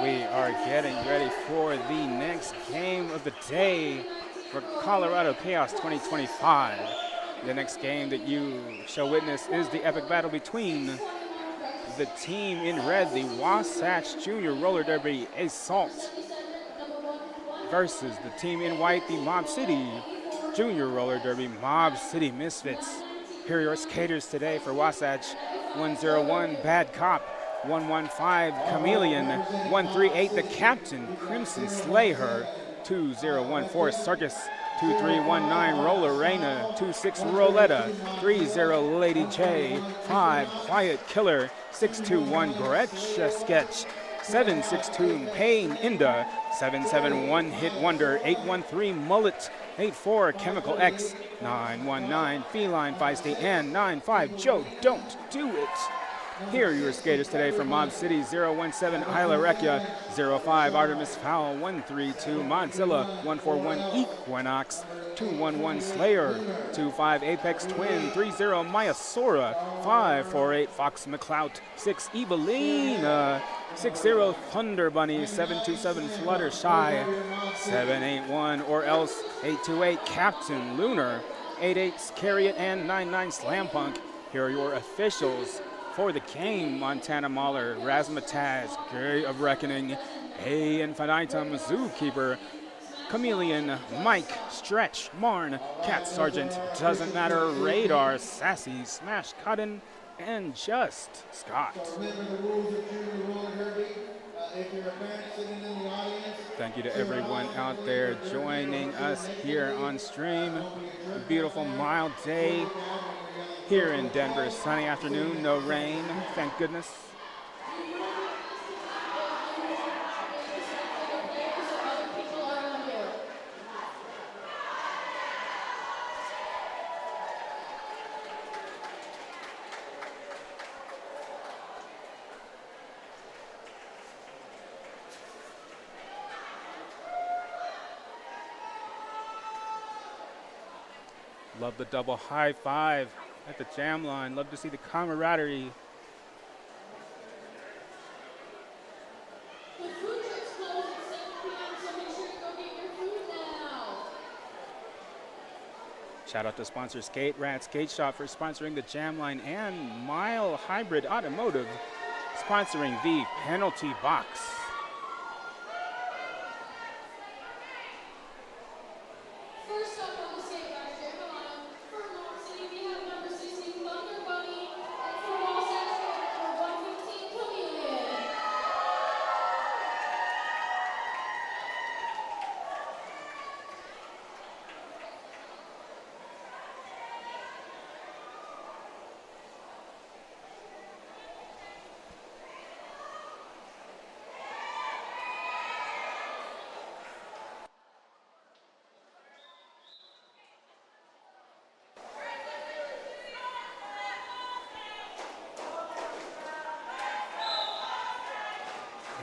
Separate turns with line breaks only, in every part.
We are getting ready for the next game of the day for Colorado Chaos 2025. The next game that you shall witness is the epic battle between the team in red, the Wasatch Junior Roller Derby Asalt, versus the team in white, the Mob City Junior Roller Derby Mob City Misfits. Here are your skaters today for Wasatch: 101 Bad Cop, 115 Chameleon, 138 The Captain, Crimson Slayer, 2014 Circus, 2319 Roller Reina, 26 Roletta, 30 Lady J, 5 Quiet Killer, 621 Gretsch Sketch, 762 Pain Inda, 771 Hit Wonder, 813 Mullet, 84 Chemical X, 919 Feline Feisty, and 95 Joe Don't Do It. Here are your skaters today from Mob City: 017 Isla Rekia, 05 Artemis Fowl, 132 Modzilla, 141 Equinox, 211 Slayer, 25 Apex Twin, 30 Myasora, 548 Fox McClout, 6 Evelina, 60 Thunder Bunny, 727 Fluttershy, 781 or else 828 Captain Lunar, 88 Scariot, and 99 Slam Punk. Here are your officials for the game: Montana Mahler, Razmataz, Gray of Reckoning, A Infinitum, Zookeeper, Chameleon, Mike, Stretch, Marn, Cat Sergeant, Doesn't Matter, Radar, Sassy, Smash Cotton, and Just Scott. Thank you to everyone out there joining us here on stream. A beautiful, mild day here in Denver. Sunny afternoon, no rain, thank goodness. Love the double high five at the jam line. Love to see the camaraderie. Shout out to sponsor Skate Rat Skate Shop for sponsoring the jam line, and Mile Hybrid Automotive sponsoring the penalty box.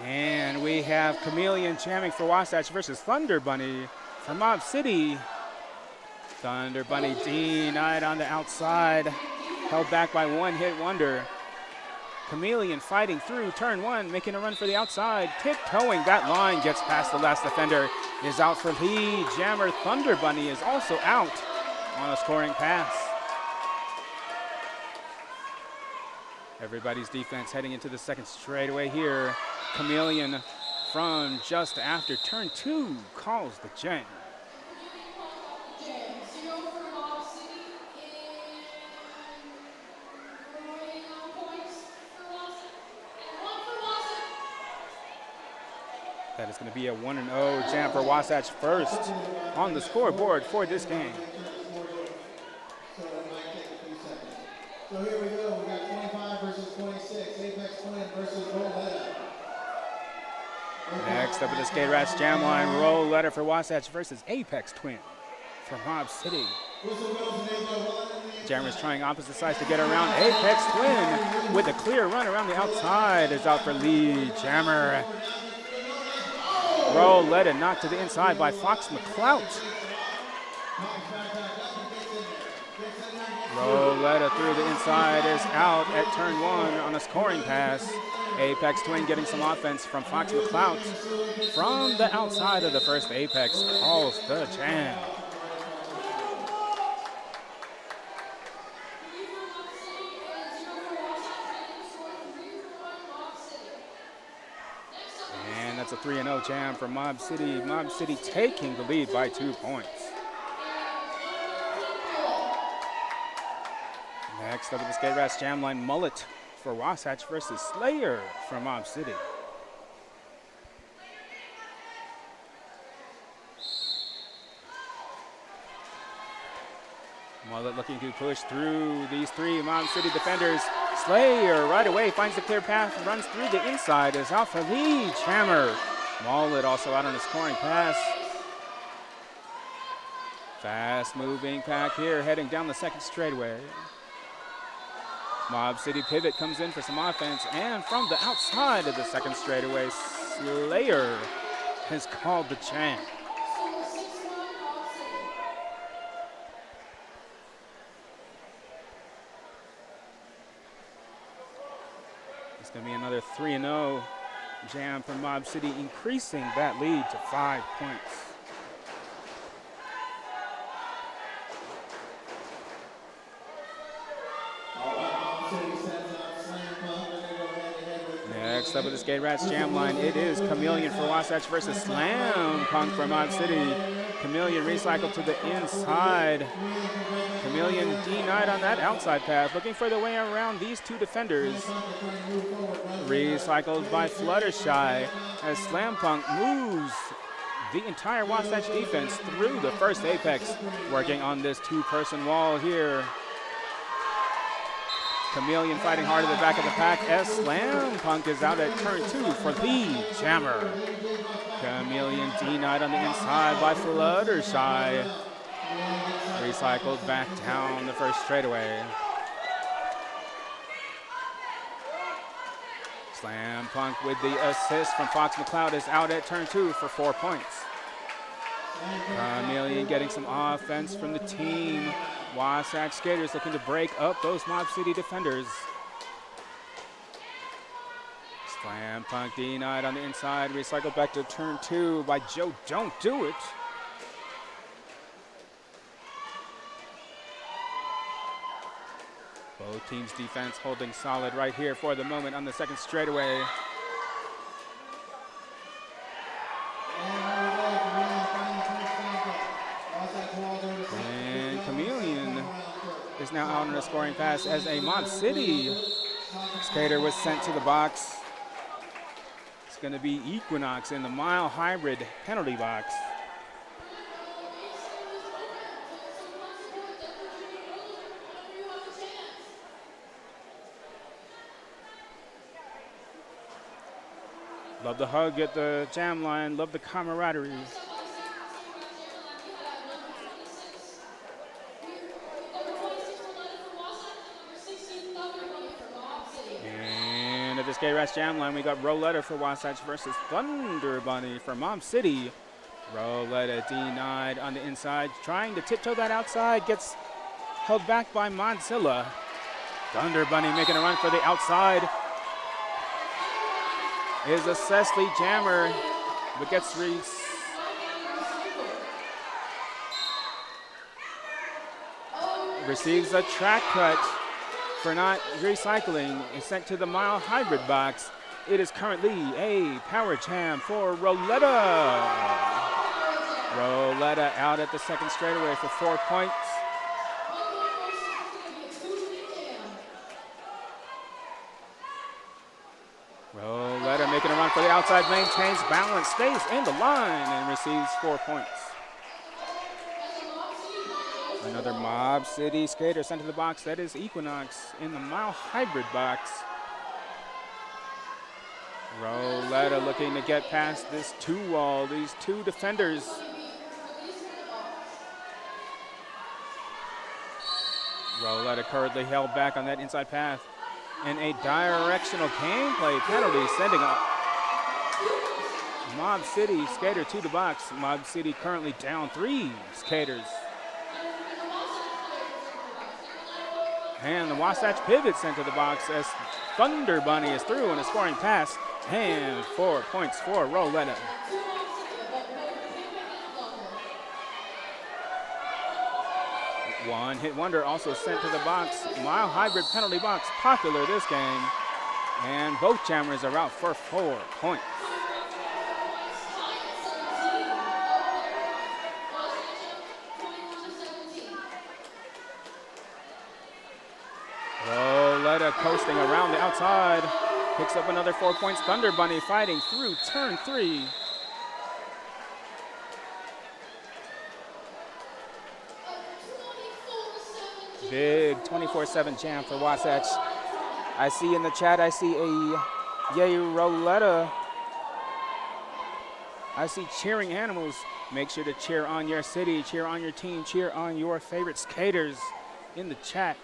And we have Chameleon jamming for Wasatch versus Thunder Bunny for Mob City. Thunder Bunny denied on the outside, held back by one hit wonder. Chameleon fighting through turn one, making a run for the outside, tiptoeing that line, gets past the last defender, is out for lead jammer. Thunder Bunny is also out on a scoring pass. Everybody's defense heading into the second straightaway here. Chameleon from just after turn two calls the jam. That is going to be a 1-0 jam for Wasatch, first on the scoreboard for this game.
So here we go. We got 25 versus 26. Apex Twin versus Roletta.
Next up at the Skate Rats jam line, Roletta for Wasatch versus Apex Twin for Mob City. Jammers trying opposite sides to get around. Apex Twin with a clear run around the outside is out for lead jammer. Roletta knocked to the inside by Fox McClout. Roletta through the inside is out at turn one on a scoring pass. Apex Twin getting some offense from Fox McCloud. From the outside of the first, Apex calls the jam. And that's a 3-0 jam for Mob City. Mob City taking the lead by 2 points. Next up at the Skate Rats Jam Line, Mullet for Wasatch versus Slayer from Mob City. Mullet looking to push through these 3 Mob City defenders. Slayer right away finds the clear path, runs through the inside as Alpha lead Hammer. Mullet also out on a scoring pass. Fast moving pack here, heading down the second straightaway. Mob City pivot comes in for some offense, and from the outside of the second straightaway, Slayer has called the jam. It's going to be another 3-0 jam for Mob City, increasing that lead to 5 points. Next up at the Skate Rats Jam Line, it is Chameleon for Wasatch versus Slam Punk for Mob City. Chameleon recycled to the inside. Chameleon denied on that outside path, looking for the way around these 2 defenders. Recycled by Fluttershy as Slam Punk moves the entire Wasatch defense through the first Apex, working on this 2-person wall here. Chameleon fighting hard at the back of the pack as Slam Punk is out at turn 2 for the jammer. Chameleon denied on the inside by Fluttershy. Recycled back down the first straightaway. Slam Punk with the assist from Fox McCloud is out at turn 2 for 4 points. Chameleon getting some offense from the team. Wasatch skaters looking to break up those Mob City defenders. Slam Punk denied on the inside, recycled back to turn 2 by Joe Don't Do It. Both teams' defense holding solid right here for the moment on the second straightaway. And Chameleon is now out on a scoring pass as a Mob City skater was sent to the box. It's going to be Equinox in the mile hybrid penalty box. Love the hug at the jam line, love the camaraderie. And at the Skate Rats jam line, we got Roletta for Wasatch versus Thunder Bunny for Mob City. Roletta denied on the inside, trying to tiptoe that outside, gets held back by Modzilla. Thunder Bunny making a run for the outside. Is a Cecily jammer, but gets receives a track cut for not recycling. Is sent to the mile hybrid box. It is currently a power jam for Roletta. Roletta out at the second straightaway for 4 points. Roletta making a run for the outside, maintains balance, stays in the line, and receives 4 points. Another Mob City skater sent to the box. That is Equinox in the mile hybrid box. Roletta looking to get past this 2-wall, these 2 defenders. Roletta currently held back on that inside path. And a directional gameplay penalty sending a Mob City skater to the box. Mob City currently down 3 skaters. And the Wasatch pivots into the box as Thunder Bunny is through on a scoring pass. And 4 points for Roletta. One hit wonder also sent to the box. Mile hybrid penalty box, popular this game. And both jammers are out for 4 points. Roletta coasting around the outside. Picks up another 4 points. Thunder Bunny fighting through turn 3. Big 24/7 jam for Wasatch. I see in the chat, I see a yay Roletta. I see cheering animals. Make sure to cheer on your city, cheer on your team, cheer on your favorite skaters in the chat.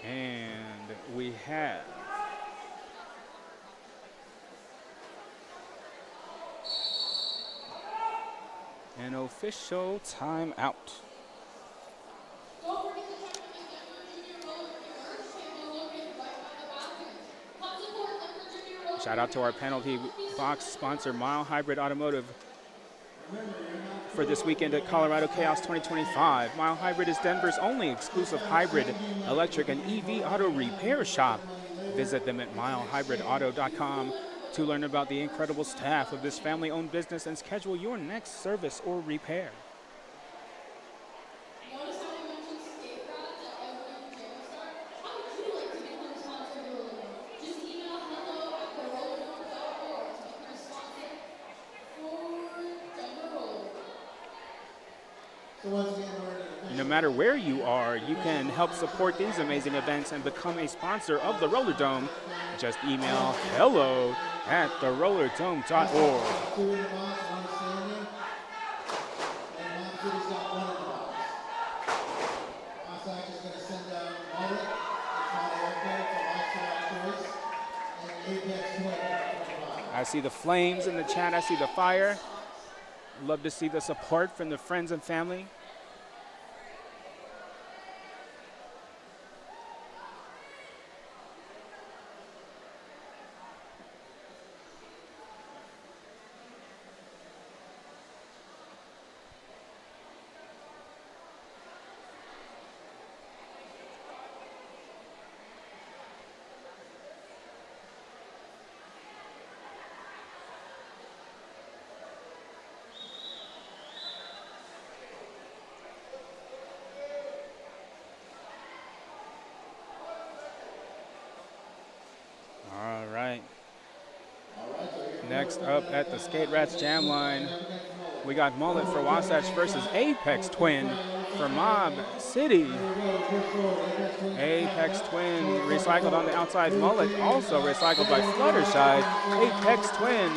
And we have an official timeout. Shout out to our penalty box sponsor, Mile Hybrid Automotive, for this weekend at Colorado Chaos 2025. Mile Hybrid is Denver's only exclusive hybrid, electric, and EV auto repair shop. Visit them at milehybridauto.com to learn about the incredible staff of this family-owned business and schedule your next service or repair. No matter where you are, you can help support these amazing events and become a sponsor of the Roller Dome. Just email hello@therollerdome.org. I see the flames in the chat. I see the fire. Love to see the support from the friends and family. Next up at the Skate Rats Jam line, we got Mullet for Wasatch versus Apex Twin for Mob City. Apex Twin recycled on the outside. Mullet also recycled by Fluttershy. Apex Twin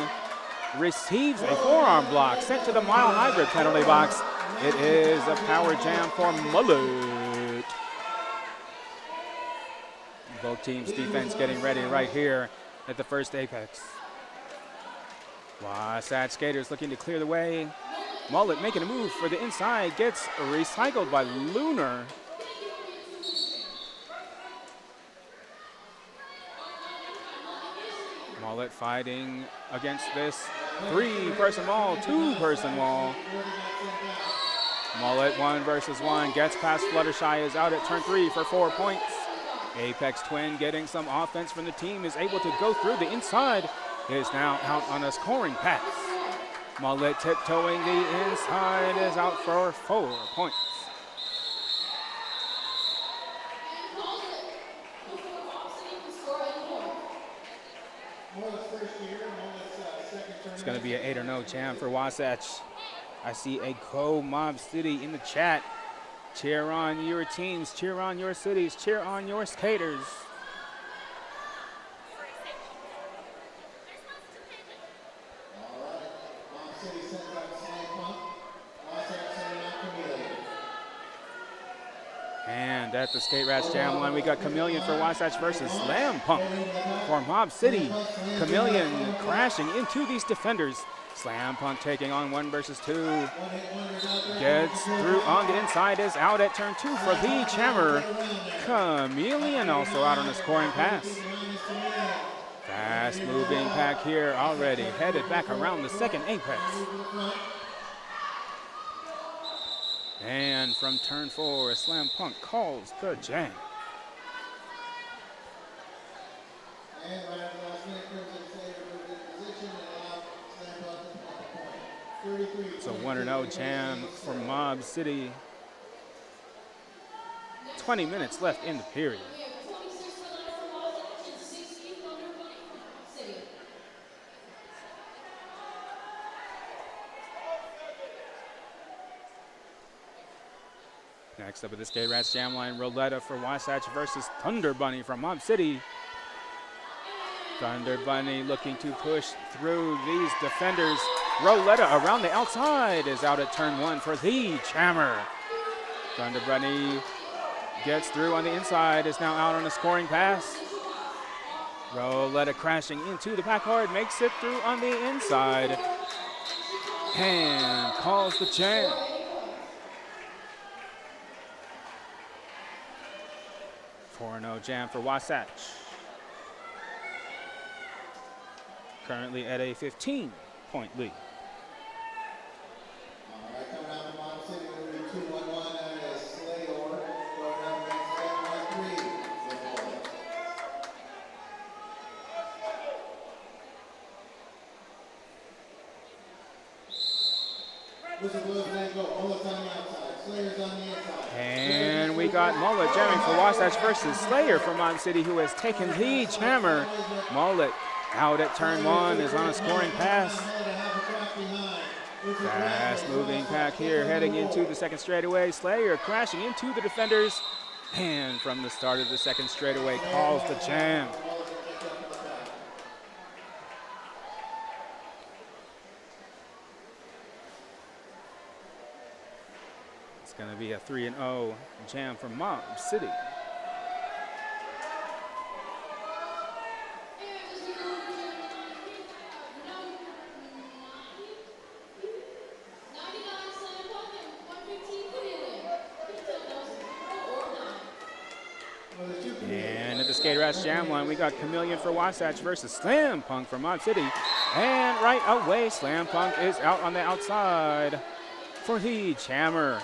receives a forearm block sent to the Mile Hybrid penalty box. It is a power jam for Mullet. Both teams' defense getting ready right here at the first Apex. Wasatch skaters looking to clear the way. Mullet making a move for the inside, gets recycled by Lunar. Mullet fighting against this 3-person wall, 2-person wall. Mullet 1 versus 1, gets past Fluttershy, is out at turn 3 for 4 points. Apex Twin getting some offense from the team, is able to go through the inside. Is now out on a scoring pass. Mullet tiptoeing the inside, is out for 4 points. It's going to be an 8 or no jam for Wasatch. I see a Go Mob City in the chat. Cheer on your teams, cheer on your cities, cheer on your skaters. And at the Skate Rats Jam line, we got Chameleon for Wasatch versus Slam Punk for Mob City. Chameleon crashing into these defenders, Slam Punk taking on 1 versus 2. Gets through on the inside, is out at turn 2 for the jammer. Chameleon also out on a scoring pass. Fast moving pack here already, headed back around the second apex. And from turn 4, Slam Punk calls the jam. It's a 1-0 jam for Mob City. 20 minutes left in the period. Next up at this Gate Rats Jam line, Roletta for Wasatch versus Thunder Bunny from Mob City. Thunder Bunny looking to push through these defenders. Roletta around the outside is out at turn 1 for the jammer. Thunder Bunny gets through on the inside, is now out on a scoring pass. Roletta crashing into the pack hard, makes it through on the inside and calls the jam. .4-0 jam for Wasatch. Currently at a 15-point lead. And we got Mullet jamming for Wasatch versus Slayer from Mob City, who has taken the jammer. Mullet out at turn 1 is on a scoring pass. Fast moving pack here heading into the second straightaway. Slayer crashing into the defenders. And from the start of the second straightaway calls the jam. It's going to be a 3-0 jam for Mob City. And at the Skate Rats Jam line, we got Chameleon for Wasatch versus Slam Punk for Mob City. And right away, Slam Punk is out on the outside for the jammer.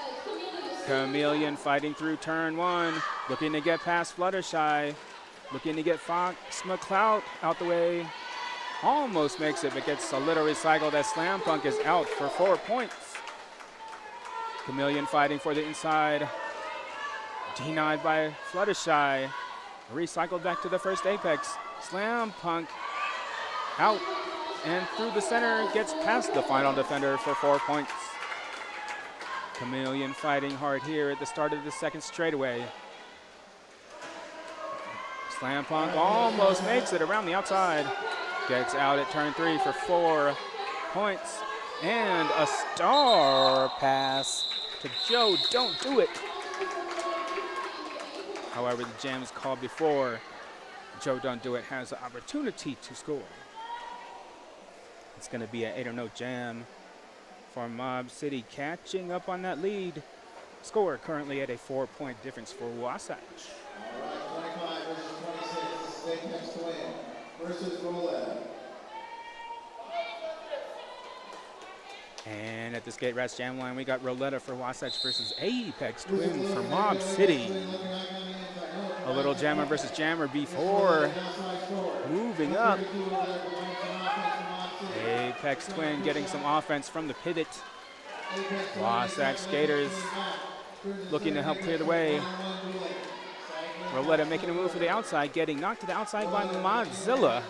Chameleon fighting through turn 1, looking to get past Fluttershy, looking to get Fox McCloud out the way. Almost makes it, but gets a little recycled as Slam Punk is out for 4 points. Chameleon fighting for the inside. Denied by Fluttershy. Recycled back to the first apex. Slam Punk out and through the center, gets past the final defender for 4 points. Chameleon fighting hard here at the start of the second straightaway. Slam Punk almost makes it around the outside. Gets out at turn 3 for 4 points. And a star pass to Joe Don't Do It. However, the jam is called before Joe Don't Do It has the opportunity to score. It's going to be an 8-0 jam for Mob City, catching up on that lead. Score currently at a 4-point difference for Wasatch.
All right, 25 versus 26. This is Apex to win versus Roletta.
And at the Skate Rats Jam line, we got Roletta for Wasatch versus Apex Twin for Mob City. A little jammer versus jammer before moving up. Apex Twin getting some offense from the pivot. Wasatch skaters looking to help clear the way. Roletta making a move for the outside, getting knocked to the outside by Mozilla.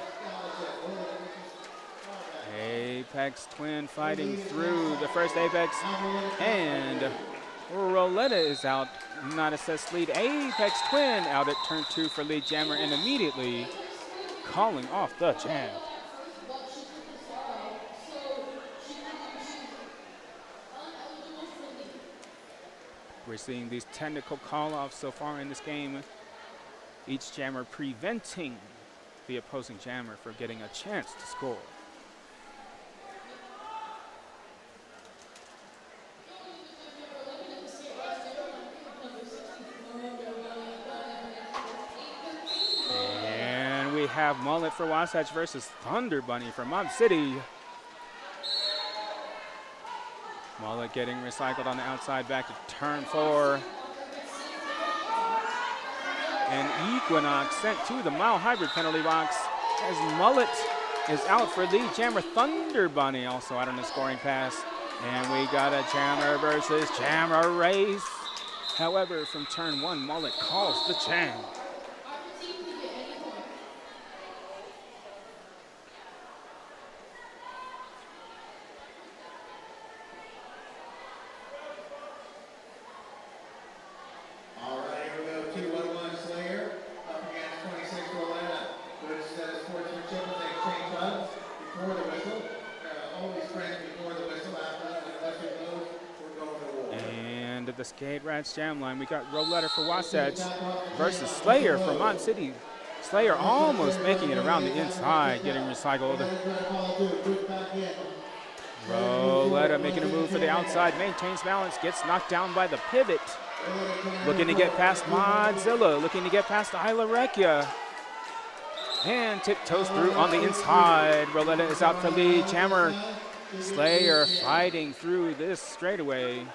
Apex Twin fighting through the first apex, and Roletta is out, not assessed lead. Apex Twin out at turn 2 for lead jammer and immediately calling off the jam. We're seeing these technical call-offs so far in this game. Each jammer preventing the opposing jammer from getting a chance to score. we have Mullet for Wasatch versus Thunder Bunny for Mob City. Mullet getting recycled on the outside back to turn 4. And Equinox sent to the Mile Hybrid penalty box as Mullet is out for the jammer. Thunder Bunny also out on the scoring pass. And we got a jammer versus jammer race. However, from turn 1, Mullet calls the jam.
All right, here we go. 2-1-1 Slayer up against 26 Roletta. Good set of sportsmanship as they exchange hugs before the whistle. Always friends before the whistle. After that, unless it goes, we're going to war.
And at the Skate Rats jam line, we got Roletta for Wasatch versus Slayer for Mob City. Slayer almost making it around the inside, getting recycled. Roletta making a move for the outside, maintains balance, gets knocked down by the pivot. Looking to get past Modzilla, looking to get past Isla Rekia. And tiptoes through on the inside. Roletta is out for lead. Jammer Slayer fighting through this straightaway.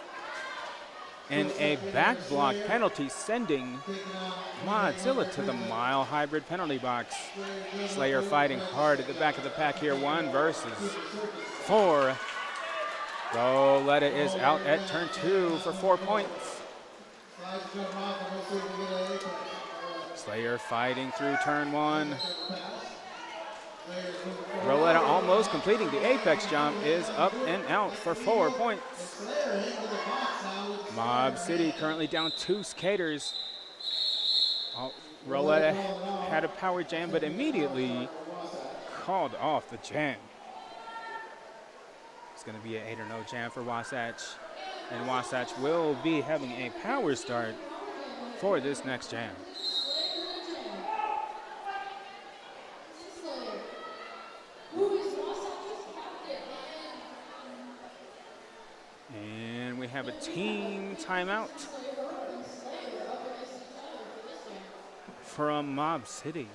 And a back block penalty sending Modzilla to the Mile Hybrid penalty box. Slayer fighting hard at the back of the pack here. 1 versus 4. Roletta is out at turn 2 for 4 points. Slayer fighting through turn 1. Roletta almost completing the apex jump is up and out for 4 points. Mob City currently down 2 skaters. Roletta had a power jam but immediately called off the jam. It's going to be an 8-0 jam for Wasatch. And Wasatch will be having a power start for this next jam. And we have a team timeout from Mob City.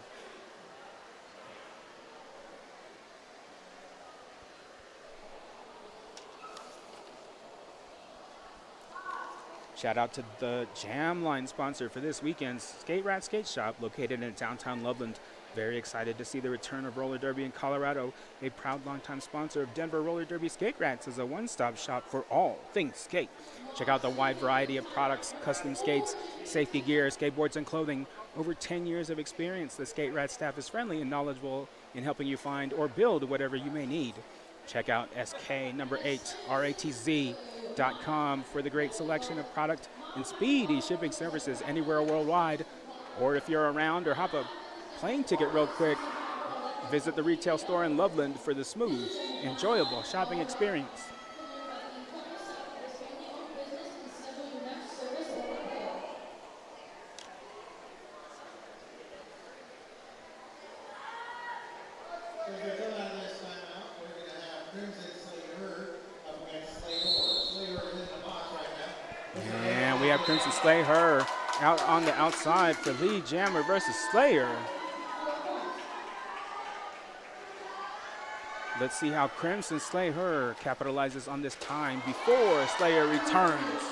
Shout out to the Jam Line sponsor for this weekend's Skate Rat Skate Shop located in downtown Loveland. Very excited to see the return of roller derby in Colorado. A proud longtime sponsor of Denver Roller Derby Skate Rats is a one-stop shop for all things skate. Check out the wide variety of products, custom skates, safety gear, skateboards, and clothing. Over 10 years of experience, the Skate Rat staff is friendly and knowledgeable in helping you find or build whatever you may need. Check out sk8ratz.com for the great selection of product and speedy shipping services anywhere worldwide. Or if you're around or hop a plane ticket real quick, visit the retail store in Loveland for the smooth, enjoyable shopping experience. And we have Crimson Slayer out on the outside for lead jammer versus Slayer. Let's see how Crimson Slayer capitalizes on this time before Slayer returns.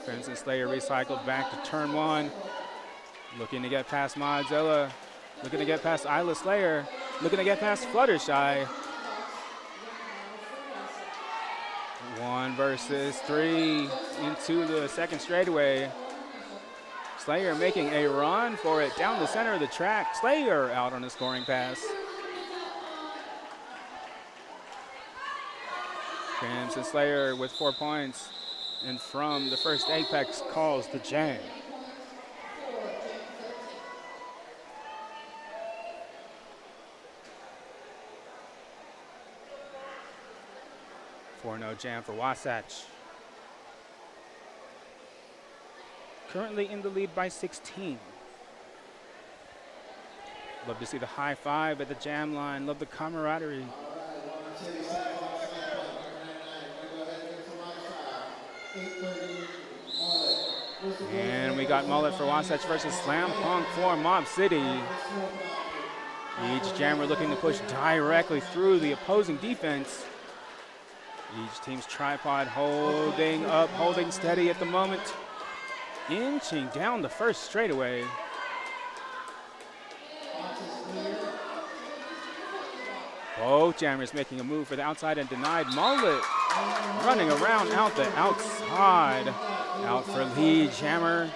Crimson Slayer recycled back to turn 1. Looking to get past Modzilla. Looking to get past Isla Slayer. Looking to get past Fluttershy. 1 versus 3 into the second straightaway. Slayer making a run for it down the center of the track. Slayer out on the scoring pass. Crimson Slayer with 4 points, and from the first apex calls the jam. No jam for Wasatch. Currently in the lead by 16. Love to see the high five at the jam line. Love the camaraderie. And we got Mullet for Wasatch versus Slam Punk for Mob City. Each jammer looking to push directly through the opposing defense. Each team's tripod holding up, holding steady at the moment. Inching down the first straightaway. Both jammers making a move for the outside and denied. Mullet running around out the outside. Out for lead jammer.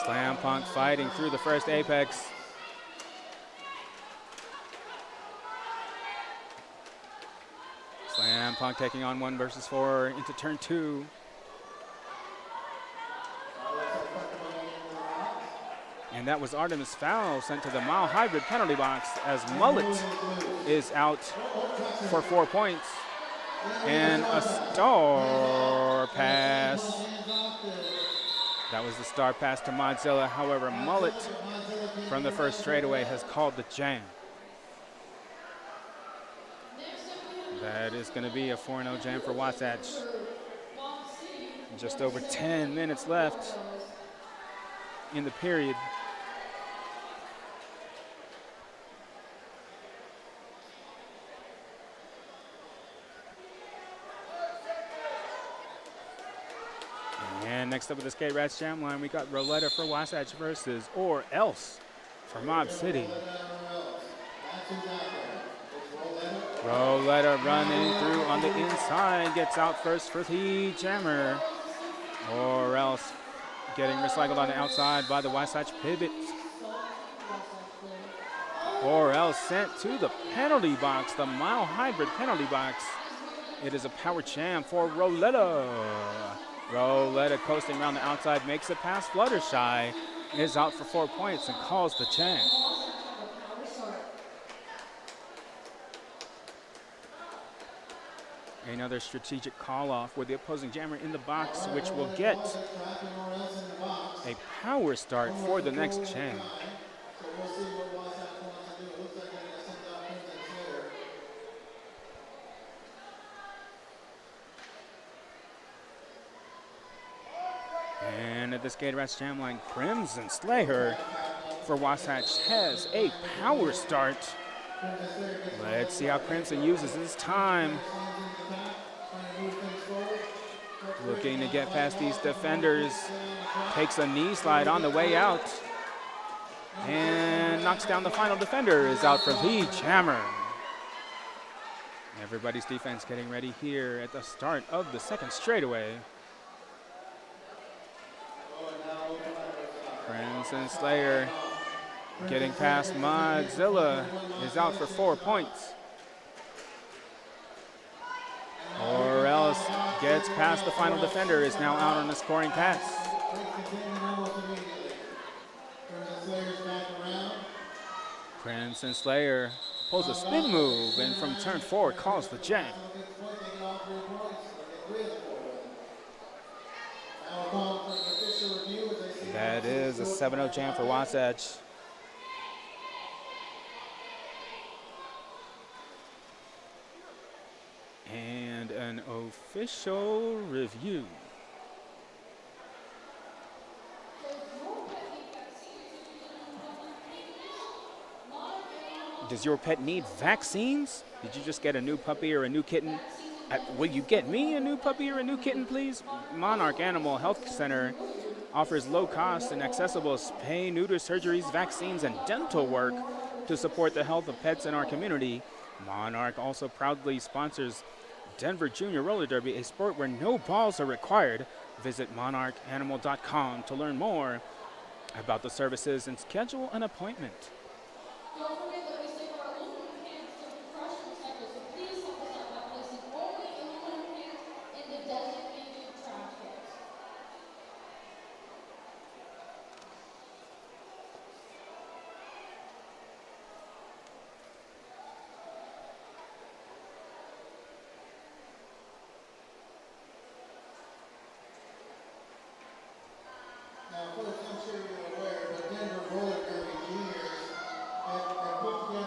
Slam Punk fighting through the first apex. Slam Punk taking on 1 versus 4 into turn 2. And that was Artemis foul sent to the Mile Hybrid penalty box as Mullet is out for 4 points. And a star pass. That was the star pass to Modzilla. However, Mullet from the first straightaway has called the jam. That is going to be a 4-0 jam for Wasatch. Just over 10 minutes left in the period. And next up with the Skate Rats Jam line, we got Roletta for Wasatch versus Or Else for Mob City. Roletta running through on the inside, gets out first for the jammer. Or Else getting recycled on the outside by the Wasatch pivot. Or Else sent to the penalty box, the Mile Hybrid penalty box. It is a power jam for Roletta. Roletta coasting around the outside, makes a pass. Fluttershy is out for 4 points and calls the jam. Another strategic call off with the opposing jammer in the box, which will get a power start for the next jam. And at the Skate Rats Jam line, Crimson Slayer for Wasatch has a power start. Let's see how Crimson uses his time. Looking to get past these defenders. Takes a knee slide on the way out. And knocks down the final defender. Is out for the jammer. Everybody's defense getting ready here at the start of the second straightaway. Crimson Slayer getting past Modzilla is out for 4 points. Or Else gets past the final defender, is now out on the scoring pass. Crimson Slayer pulls a spin move and from turn 4 calls the jam. That is a 7-0 jam for Wasatch. And an official review. Does your pet need vaccines? Did you just get a new puppy or a new kitten? Will you get me a new puppy or a new kitten, please? Monarch Animal Health Center offers low-cost and accessible spay, neuter surgeries, vaccines, and dental work to support the health of pets in our community. Monarch also proudly sponsors Denver Junior Roller Derby, a sport where no balls are required. Visit monarchanimal.com to learn more about the services and schedule an appointment.
Don't forget that we save our aluminum cans to crush and recycle, so please help us out by placing only aluminum cans in the designated trash cans.
Now, folks, I'm sure you're aware, but Denver Roller Derby Juniors have put together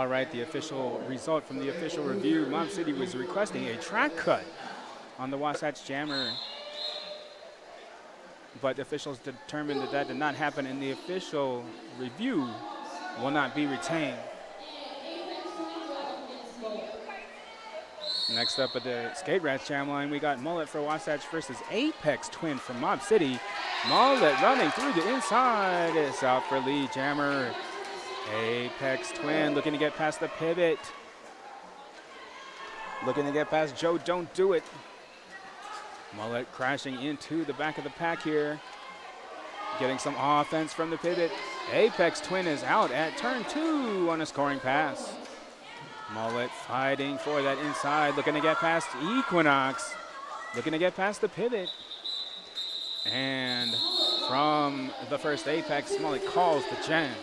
All right, the official result from the official review. Mob City was requesting a track cut on the Wasatch Jammer, but officials determined that that did not happen, and the official review will not be retained. Next up at the Skate Rats Jam line, we got Mullet for Wasatch versus Apex Twin from Mob City. Mullet running through the inside. It's out for lead jammer. Apex Twin looking to get past the pivot. Looking to get past Joe Don't Do It. Mullet crashing into the back of the pack here. Getting some offense from the pivot. Apex Twin is out at turn 2 on a scoring pass. Mullet fighting for that inside, looking to get past Equinox, looking to get past the pivot. And from the first Apex, Mullet calls the jam.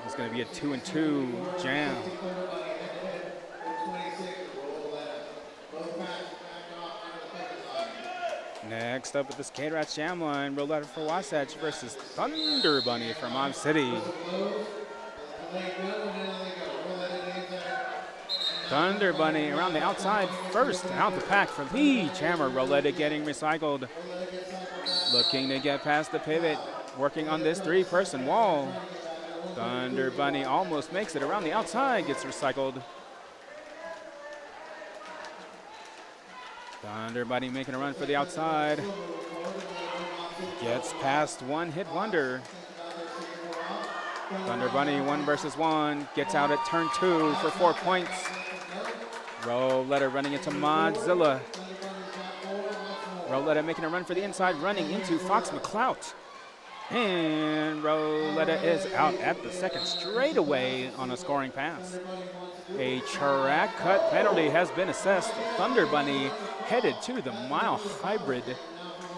It's going to be a 2-2 jam. Next up at the Skate Rats Jam line, Roulette for Wasatch versus Thunder Bunny from Mob City. Thunder Bunny around the outside first, out the pack for the jammer. Roulette getting recycled. Looking to get past the pivot, working on this 3-person wall. Thunder Bunny almost makes it around the outside, gets recycled. Thunder Bunny making a run for the outside. Gets past One Hit Wonder. Thunder Bunny 1 versus 1. Gets out at turn 2 for 4 points. Roulette running into Modzilla. Roulette making a run for the inside, running into Fox McClout. And Roulette is out at the second straightaway on a scoring pass. A track cut penalty has been assessed. Thunder Bunny headed to the mile hybrid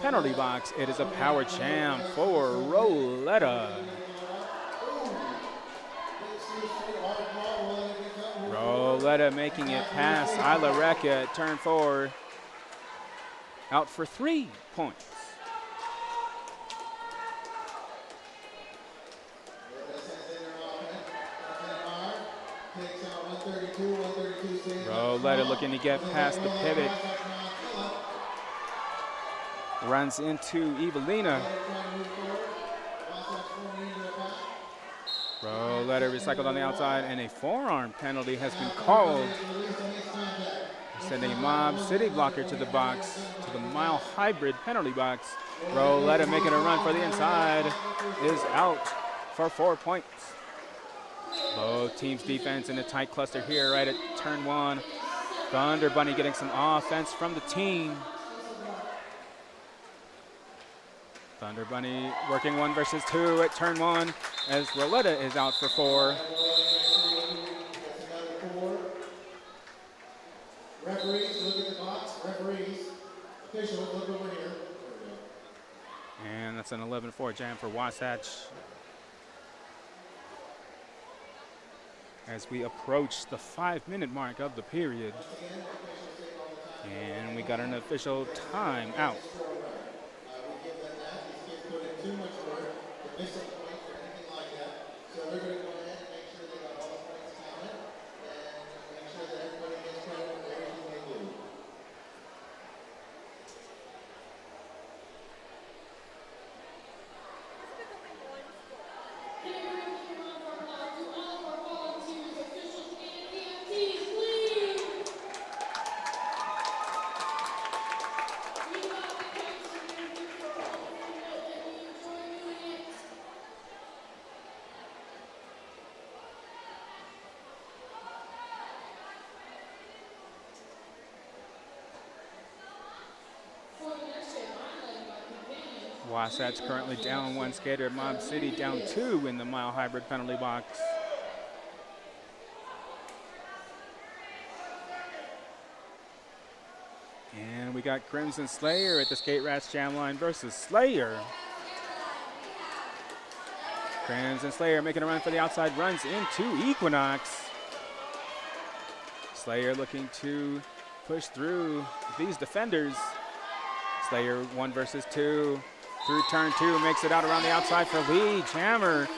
penalty box. It is a power jam for Roulette. Roulette making it past Isla Recca at turn 4. Out for 3 points. Roulette looking to get past the pivot. Runs into Evelina. Roulette recycled on the outside, and a forearm penalty has been called. Sending a Mob City blocker to the box, to the mile hybrid penalty box. Roulette making a run for the inside, is out for 4 points. Both teams' defense in a tight cluster here right at turn 1. Thunder Bunny getting some offense from the team. Thunder Bunny working 1 versus 2 at turn 1 as Roulette is out for 4.
Referees, look at the box. Referees, officials, look over here.
And that's an 11-4 jam for Wasatch. As we approach the 5-minute mark of the period. And we got an official timeout.
We give them that. These kids put in too much work to miss a point or anything like that. So they're going to go ahead and make sure they got all the points counted and make sure that everybody gets credit for everything they do.
Wasatch currently down 1 skater. Mob City down 2 in the mile hybrid penalty box. And we got Crimson Slayer at the Skate Rats Jam line versus Slayer. Crimson Slayer making a run for the outside, runs into Equinox. Slayer looking to push through these defenders. Slayer 1 versus 2 through turn 2, makes it out around the outside for Lee. Jammer,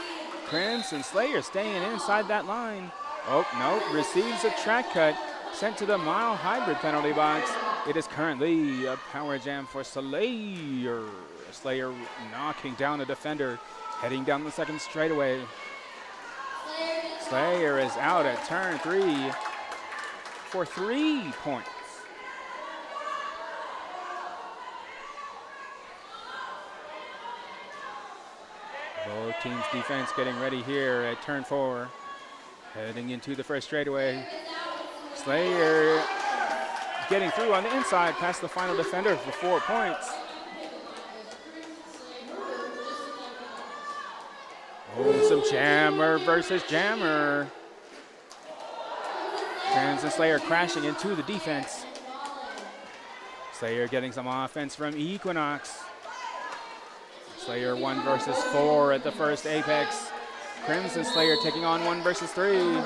Crimson Slayer staying inside that line. Oh, no, receives a track cut, sent to the mile hybrid penalty box. It is currently a power jam for Slayer. Slayer knocking down a defender, heading down the second straightaway. Slayer is out at turn 3 for 3 points. Both teams' defense getting ready here at turn 4. Heading into the first straightaway. Slayer getting through on the inside past the final defender for 4 points. Oh, some jammer versus jammer. Crimson Slayer crashing into the defense. Slayer getting some offense from Equinox. Slayer 1 versus 4 at the first apex. Crimson Slayer taking on 1 versus 3.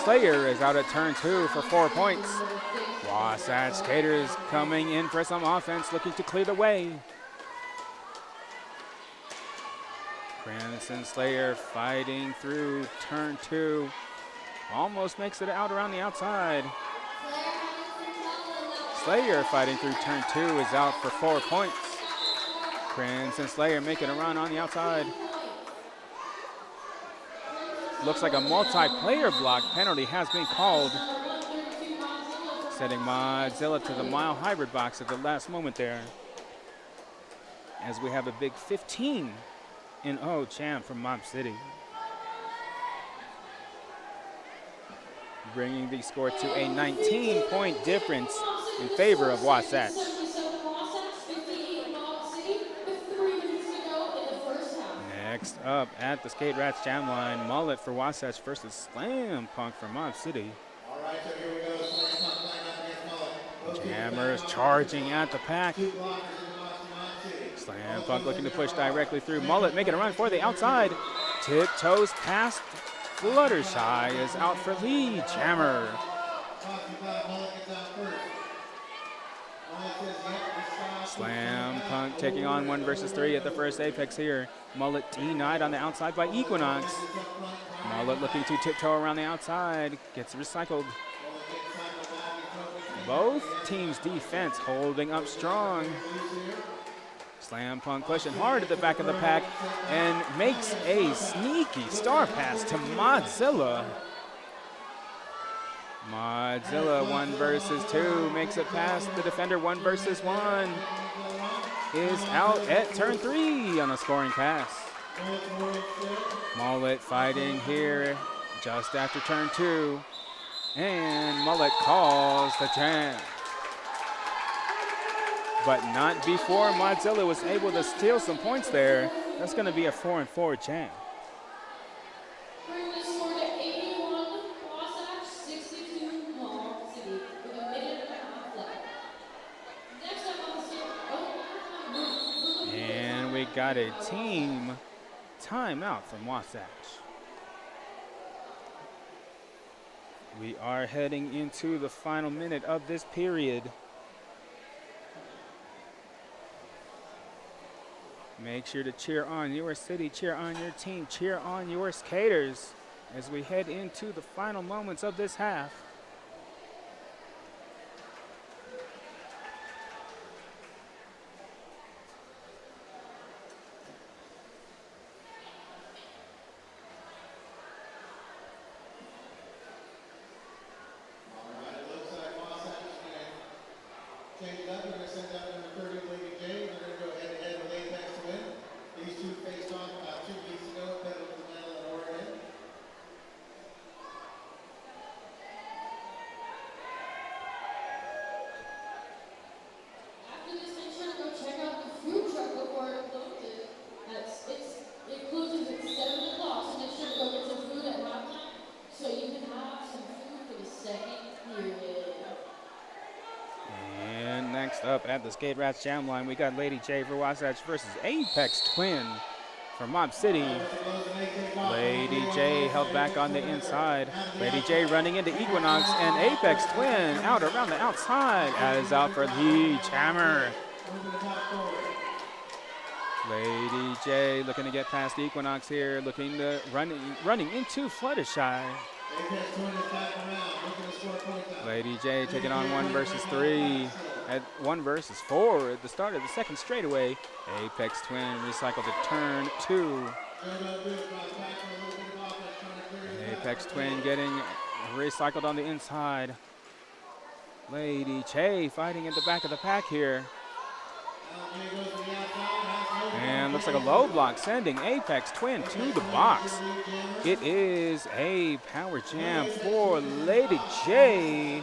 Slayer is out at turn 2 for 4 points. Wasatch Skaters coming in for some offense, looking to clear the way. Crimson Slayer fighting through turn 2. Almost makes it out around the outside. Slayer fighting through turn 2 is out for 4 points. Crimson Slayer making a run on the outside. Looks like a multiplayer block penalty has been called, setting Modzilla to the mile hybrid box at the last moment there, as we have a big 15-0 champ from Mob City, bringing the score to a 19-point difference in favor of Wasatch. Next up at the Skate Rats Jam line, Mullet for Wasatch versus Slam Punk for Mob City.
All right, so here we go. Slam Punk line up against Mullet.
Jammers charging at the pack.
Two blockers in the box for Mob City.
Slam Punk looking to push directly through. Mullet making a run for the outside. Tiptoes past Fluttershy is out for Lee. Jammer. Slam Punk taking on 1 versus 3 at the first apex here. Mullet denied on the outside by Equinox. Mullet looking to tiptoe around the outside. Gets recycled. Both teams' defense holding up strong. Slam Punk pushing hard at the back of the pack and makes a sneaky star pass to Modzilla. Modzilla 1 versus 2 makes it past the defender. 1 versus 1 is out at turn 3 on a scoring pass. Mullet fighting here just after turn 2, and Mullet calls the jam, but not before Modzilla was able to steal some points there. That's going to be a 4-4 jam. Got a team timeout from Wasatch. We are heading into the final minute of this period. Make sure to cheer on your city, cheer on your team, cheer on your skaters as we head into the final moments of this half. Up at the Skate Rats Jam line, we got Lady J for Wasatch versus Apex Twin for Mob City. Lady J held back on the inside. Lady J running into Equinox, and Apex Twin out around the outside as out for the jammer. Lady J looking to get past Equinox here, looking to running into Fluttershy. Lady J taking on 1 versus 3 at 1 versus 4 at the start of the second straightaway. Apex Twin recycled to turn 2. Apex Twin getting recycled on the inside. Lady J fighting at the back of the pack here. And looks like a low block sending Apex Twin to the box. It is a power jam for Lady J.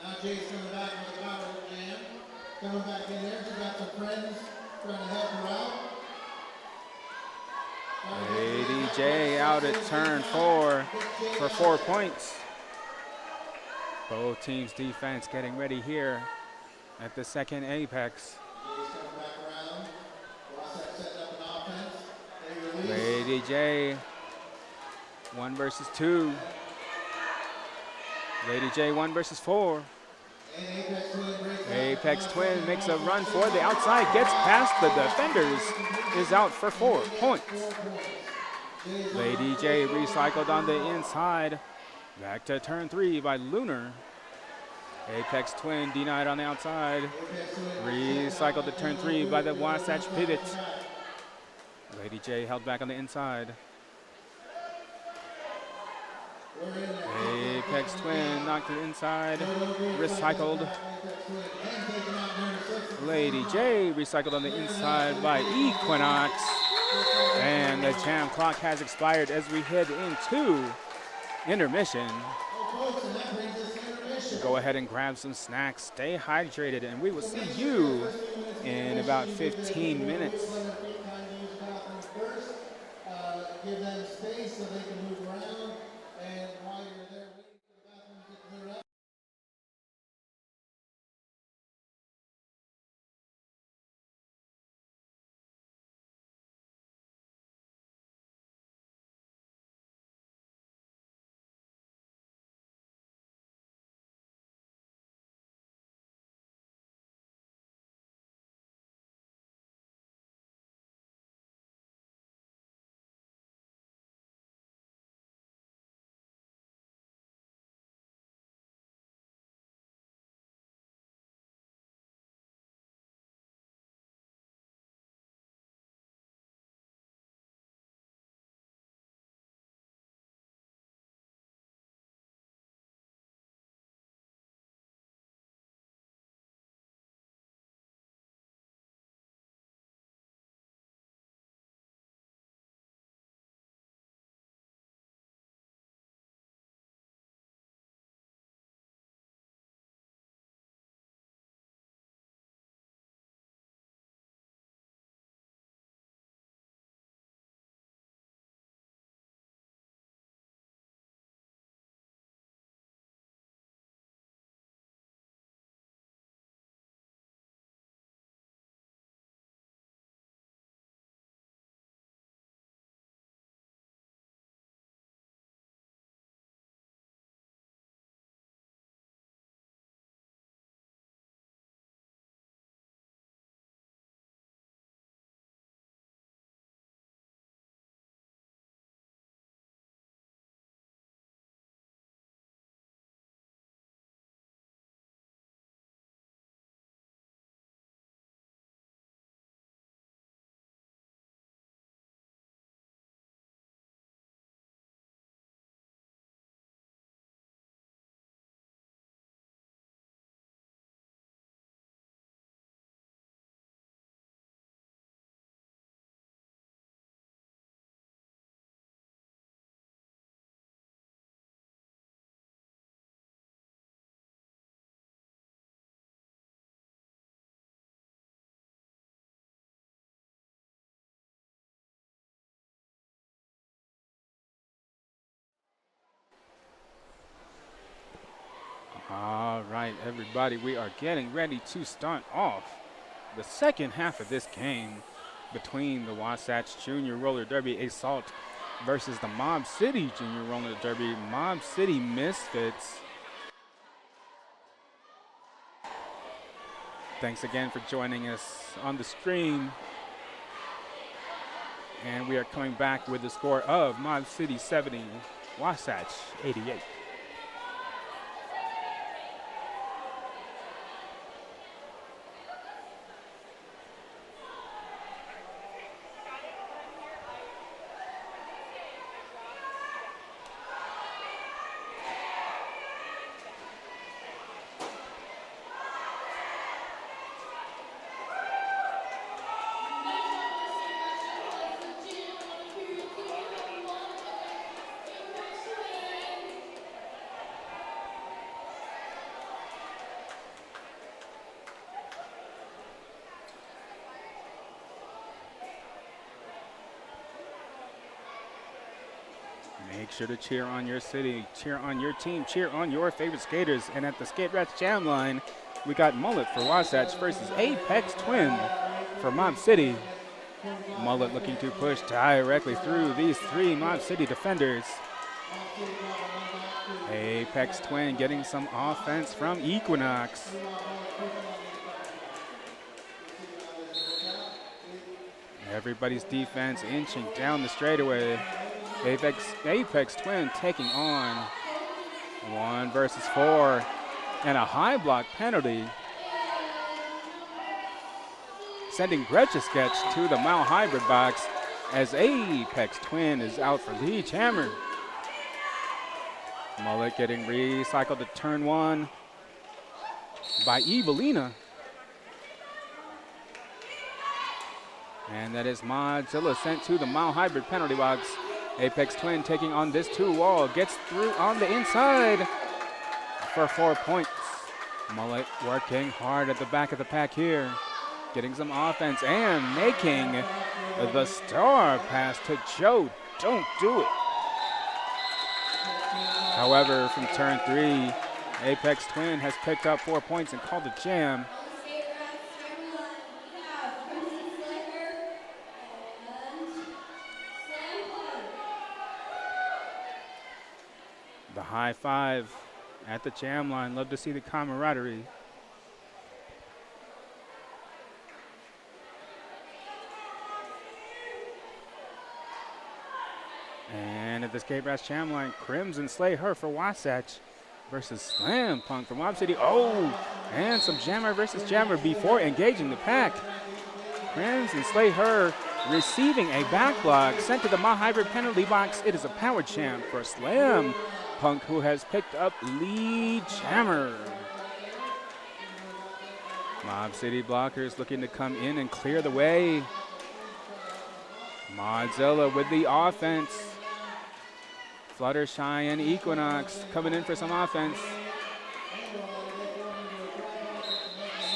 Now Jay's coming back with a power jam. Coming back in there. She's got some friends trying to help her out.
Lady J out at turn 4 for 4 points. Both teams' defense getting ready here at the second Apex. Lady J, 1 versus 2. Lady J, 1 versus 4. Apex Twin makes a run for the outside, gets past the defenders, is out for 4 points. Lady J recycled on the inside. Back to turn 3 by Lunar. Apex Twin denied on the outside. Recycled to turn 3 by the Wasatch pivot. Lady J held back on the inside. Apex Twin knocked it inside. Recycled. Lady J recycled on the inside by Equinox. And the jam clock has expired as we head into intermission. Go ahead and grab some snacks, stay hydrated, and we will see you in about 15 minutes.
Give them space so they can move around, and while you're there waiting for the bathroom to get cleared up.
All right, everybody, we are getting ready to start off the second half of this game between the Wasatch Junior Roller Derby Asalt versus the Mob City Junior Roller Derby Mob City Misfits. Thanks again for joining us on the stream. And we are coming back with the score of Mob City 70, Wasatch 88. Make sure to cheer on your city, cheer on your team, cheer on your favorite skaters. And at the Skate Rats Jam line, we got Mullet for Wasatch versus Apex Twin for Mob City. Mullet looking to push directly through these three Mob City defenders. Apex Twin getting some offense from Equinox. Everybody's defense inching down the straightaway. Apex Twin taking on 1 versus 4 and a high block penalty, sending Sketch to the Mile Hybrid box as Apex Twin is out for Lee Hammer. Mullet getting recycled to turn 1 by Evelina. And that is Modzilla sent to the Mile Hybrid penalty box. Apex Twin taking on this 2-wall, gets through on the inside for 4 points. Mullet working hard at the back of the pack here, getting some offense and making the star pass to Joe. Don't do it. However, from turn 3, Apex Twin has picked up 4 points and called the jam. The high five at the jam line. Love to see the camaraderie. And at the Skate Rats jam line, Crimson Slay her for Wasatch versus Slam Punk from Mob City. Oh, and some jammer versus jammer before engaging the pack. Crimson Slay her receiving a back block sent to the Mile Hybrid penalty box. It is a power champ for Slam Punk, who has picked up lead jammer. Mob City blockers looking to come in and clear the way. Modzilla with the offense. Fluttershy and Equinox coming in for some offense.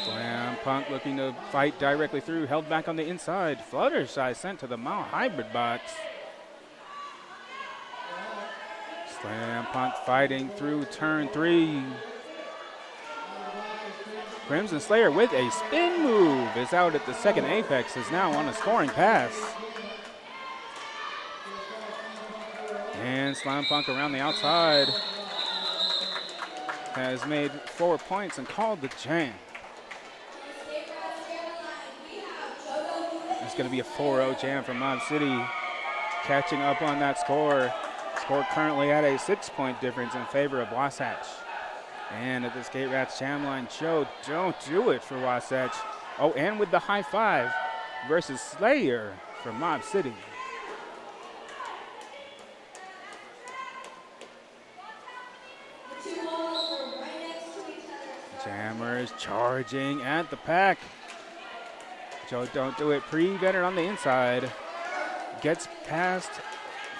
Slam Punk looking to fight directly through, held back on the inside. Fluttershy sent to the Mile Hybrid box. Slam Punk fighting through turn 3. Crimson Slayer with a spin move is out at the second. Apex is now on a scoring pass. And Slam Punk around the outside has made 4 points and called the jam. It's going to be a 4-0 jam from Mob City, catching up on that score. Score currently at a 6-point difference in favor of Wasatch. And at the Skate Rats jam line, Joe, don't do it for Wasatch. Oh, and with the high five versus Slayer for Mob City. Jammers charging at the pack. Joe, don't do it. Pre-vetted on the inside. Gets past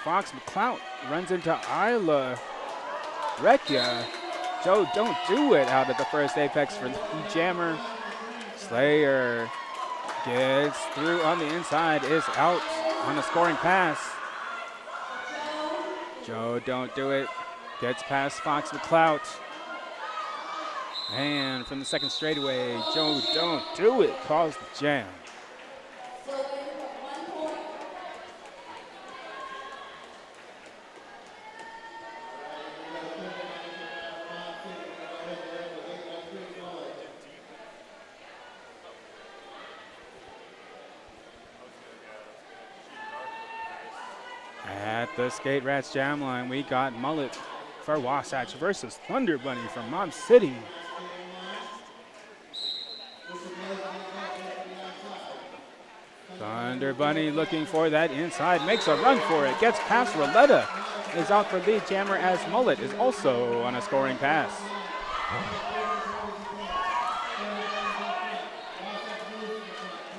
Fox McClout. Runs into Isla Rekia. Joe, don't do it out at the first Apex for the jammer. Slayer gets through on the inside. Is out on a scoring pass. Joe, don't do it. Gets past Fox McClout. And from the second straightaway, Joe Don't Do It calls the jam. At the Skate Rats Jam line, we got Mullet for Wasatch versus Thunder Bunny from Mob City. Thunder Bunny looking for that inside, makes a run for it, gets past Roletta, is out for lead jammer as Mullet is also on a scoring pass.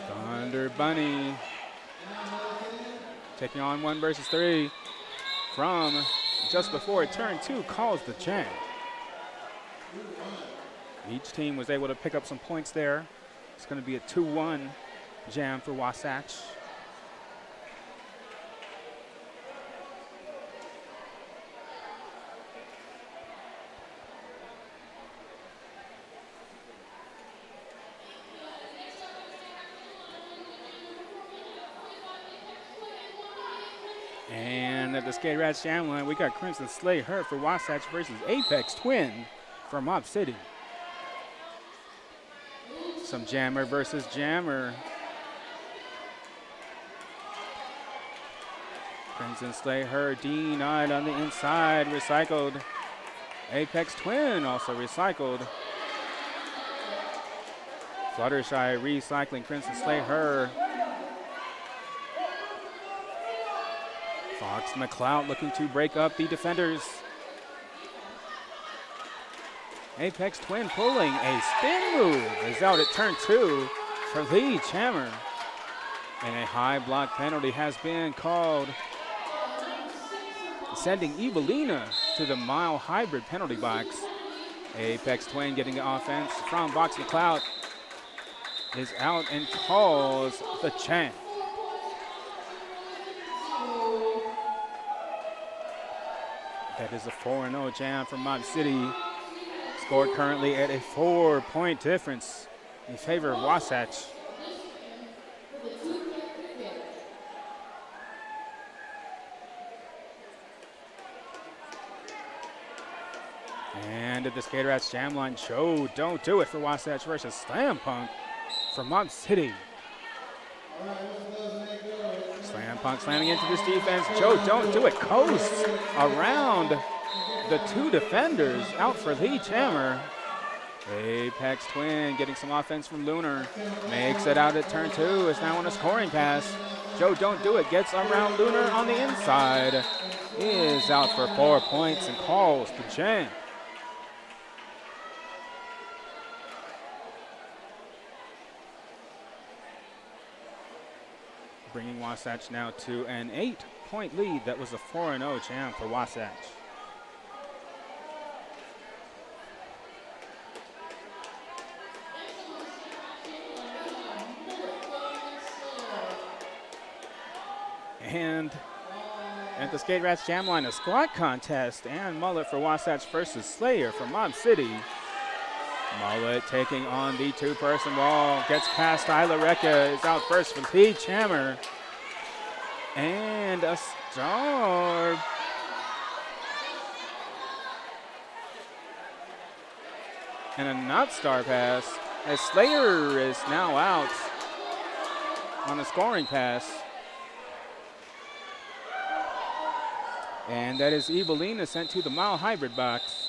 Thunder Bunny taking on 1 versus 3 from just before turn 2 calls the jam. Each team was able to pick up some points there. It's going to be a 2-1 jam for Wasatch. And at the Skate Rats Jam line, we got Crimson Slay Hurt for Wasatch versus Apex Twin from Mob City. Some jammer versus jammer. Crimson Slay Hurt denied on the inside, recycled. Apex Twin also recycled. Fluttershy recycling Crimson Slay Hurt. Fox McLeod looking to break up the defenders. Apex Twin pulling a spin move is out at turn 2 for Lee Chammer. And a high block penalty has been called, sending Evelina to the mile hybrid penalty box. Apex Twin getting the offense from Fox McLeod is out and calls the jam. That is a 4-0 jam from Mob City. Score currently at a 4-point difference in favor of Wasatch. And at the Skate Rats Jam line, Joe Don't Do It for Wasatch versus Slam Punk from Mob City. Slam Punk slamming into this defense. Joe Don't Do It coasts around the 2 defenders, out for Lee Chammer. Apex Twin getting some offense from Lunar. Makes it out at turn 2. Is now on a scoring pass. Joe Don't Do It gets around Lunar on the inside. Is out for 4 points and calls the jam. Bringing Wasatch now to an 8-point lead. That was a 4-0 jam for Wasatch. And at the Skate Rats Jam line, a squat contest, and Mullet for Wasatch versus Slayer from Mob City. Mullet taking on the 2-person wall, gets past Isla Recca, is out first for Lee Chammer. And a star. And a not star pass, as Slayer is now out on a scoring pass. And that is Evelina sent to the mile hybrid box.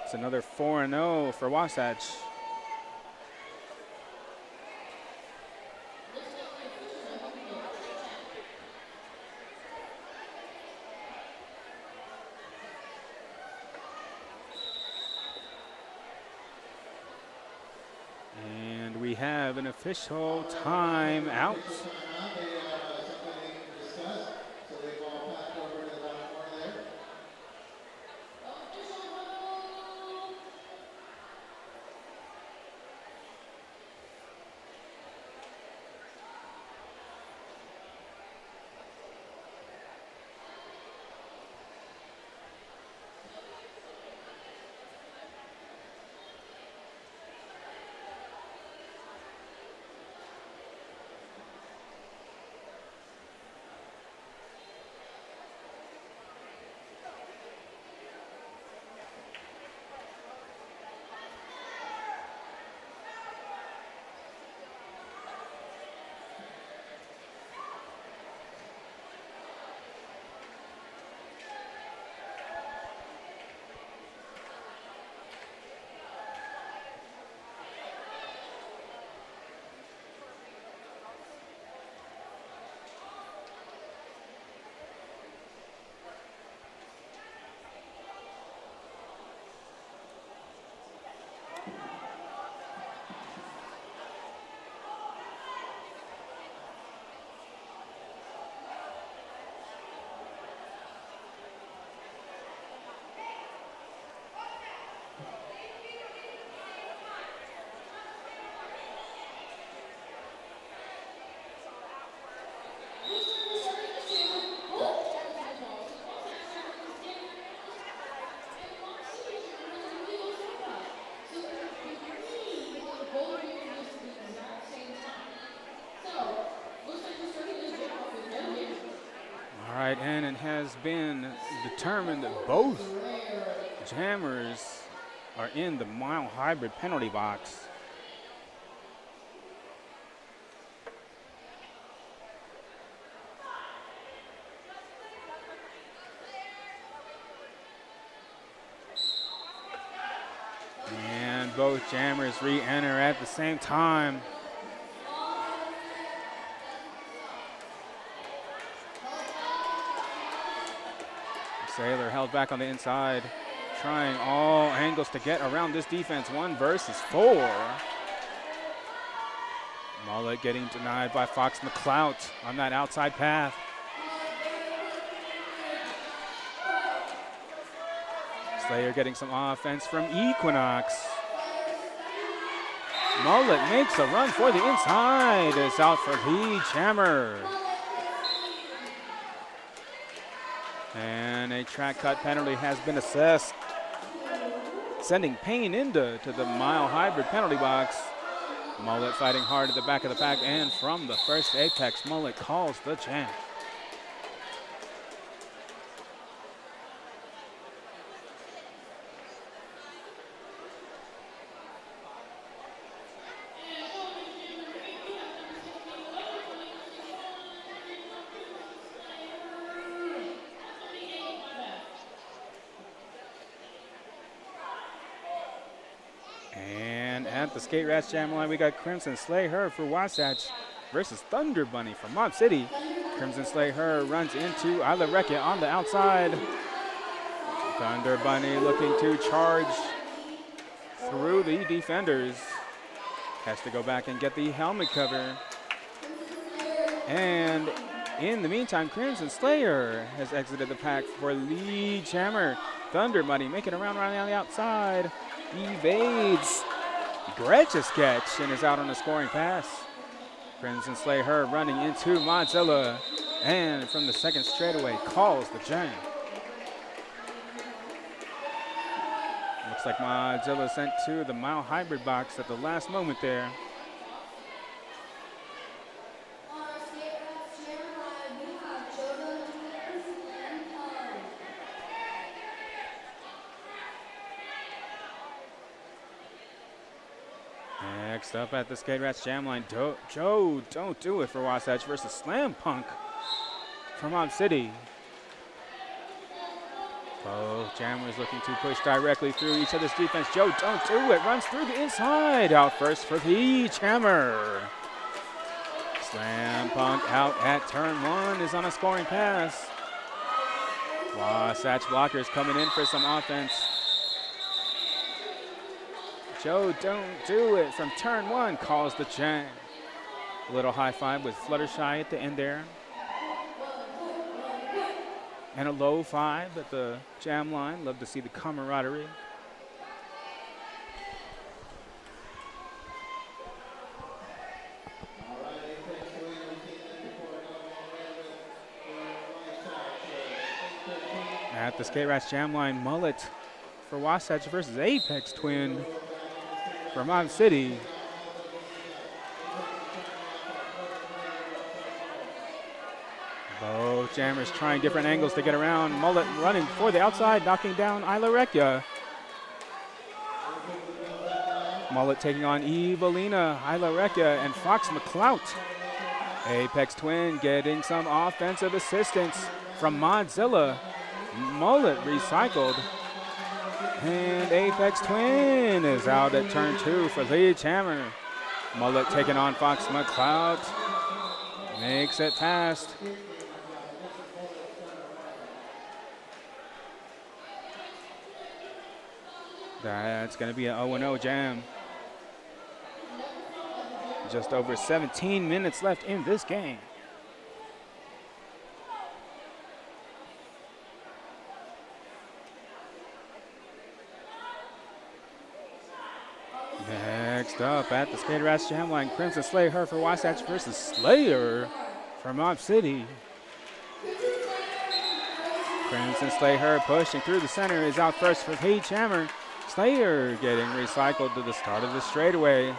It's another 4-0 for Wasatch. And we have an official timeout. right, and it has been determined that both jammers are in the mile hybrid penalty box. And both jammers re-enter at the same time. Sailor held back on the inside, trying all angles to get around this defense. 1 versus 4. Mullet getting denied by Fox McClout on that outside path. Slayer getting some offense from Equinox. Mullet makes a run for the inside. It's out for the jammer. And a track cut penalty has been assessed, sending Payne into the mile hybrid penalty box. Mullet fighting hard at the back of the pack, and from the first apex, Mullet calls the jam. At the Skate Rats Jam line, we got Crimson Slay Her for Wasatch versus Thunder Bunny from Mob City. Crimson Slay Her runs into Isla Rekia on the outside. Thunder Bunny looking to charge through the defenders. Has to go back and get the helmet cover. And in the meantime, Crimson Slayer has exited the pack for lead jammer. Thunder Bunny making a round on the outside. Evades Gretch's catch and is out on a scoring pass. Crimson Slay Her running into Modzilla, and from the second straightaway calls the jam. Looks like Modzilla sent to the mile hybrid box at the last moment there. Next up at the Skate Rats Jam line, Joe Don't Do It for Wasatch versus Slam Punk from Mob City. Both jammers looking to push directly through each other's defense. Joe Don't Do It runs through the inside. Out first for the jammer. Slam Punk out at turn 1 is on a scoring pass. Wasatch blockers coming in for some offense. Joe Don't Do It from turn 1 calls the jam. A little high five with Fluttershy at the end there. And a low 5 at the jam line. Love to see the camaraderie. At the Skate Rats Jam line, Mullet for Wasatch versus Apex Twin for Mob City. Both jammers trying different angles to get around. Mullet running for the outside, knocking down Isla Rekia. Mullet taking on Evelina, Isla Rekia, and Fox McClout. Apex Twin getting some offensive assistance from Modzilla. Mullet recycled. And Apex Twin is out at turn 2 for lead jammer. Mullet taking on Fox McClout. Makes it past. That's going to be an 0-0 jam. Just over 17 minutes left in this game. Next up at the Skate Rats Jam line, Crimson Slay Her for Wasatch versus Slayer from Mob City. Crimson Slay Her pushing through the center is out first for Lead Jammer. Slayer getting recycled to the start of the straightaway.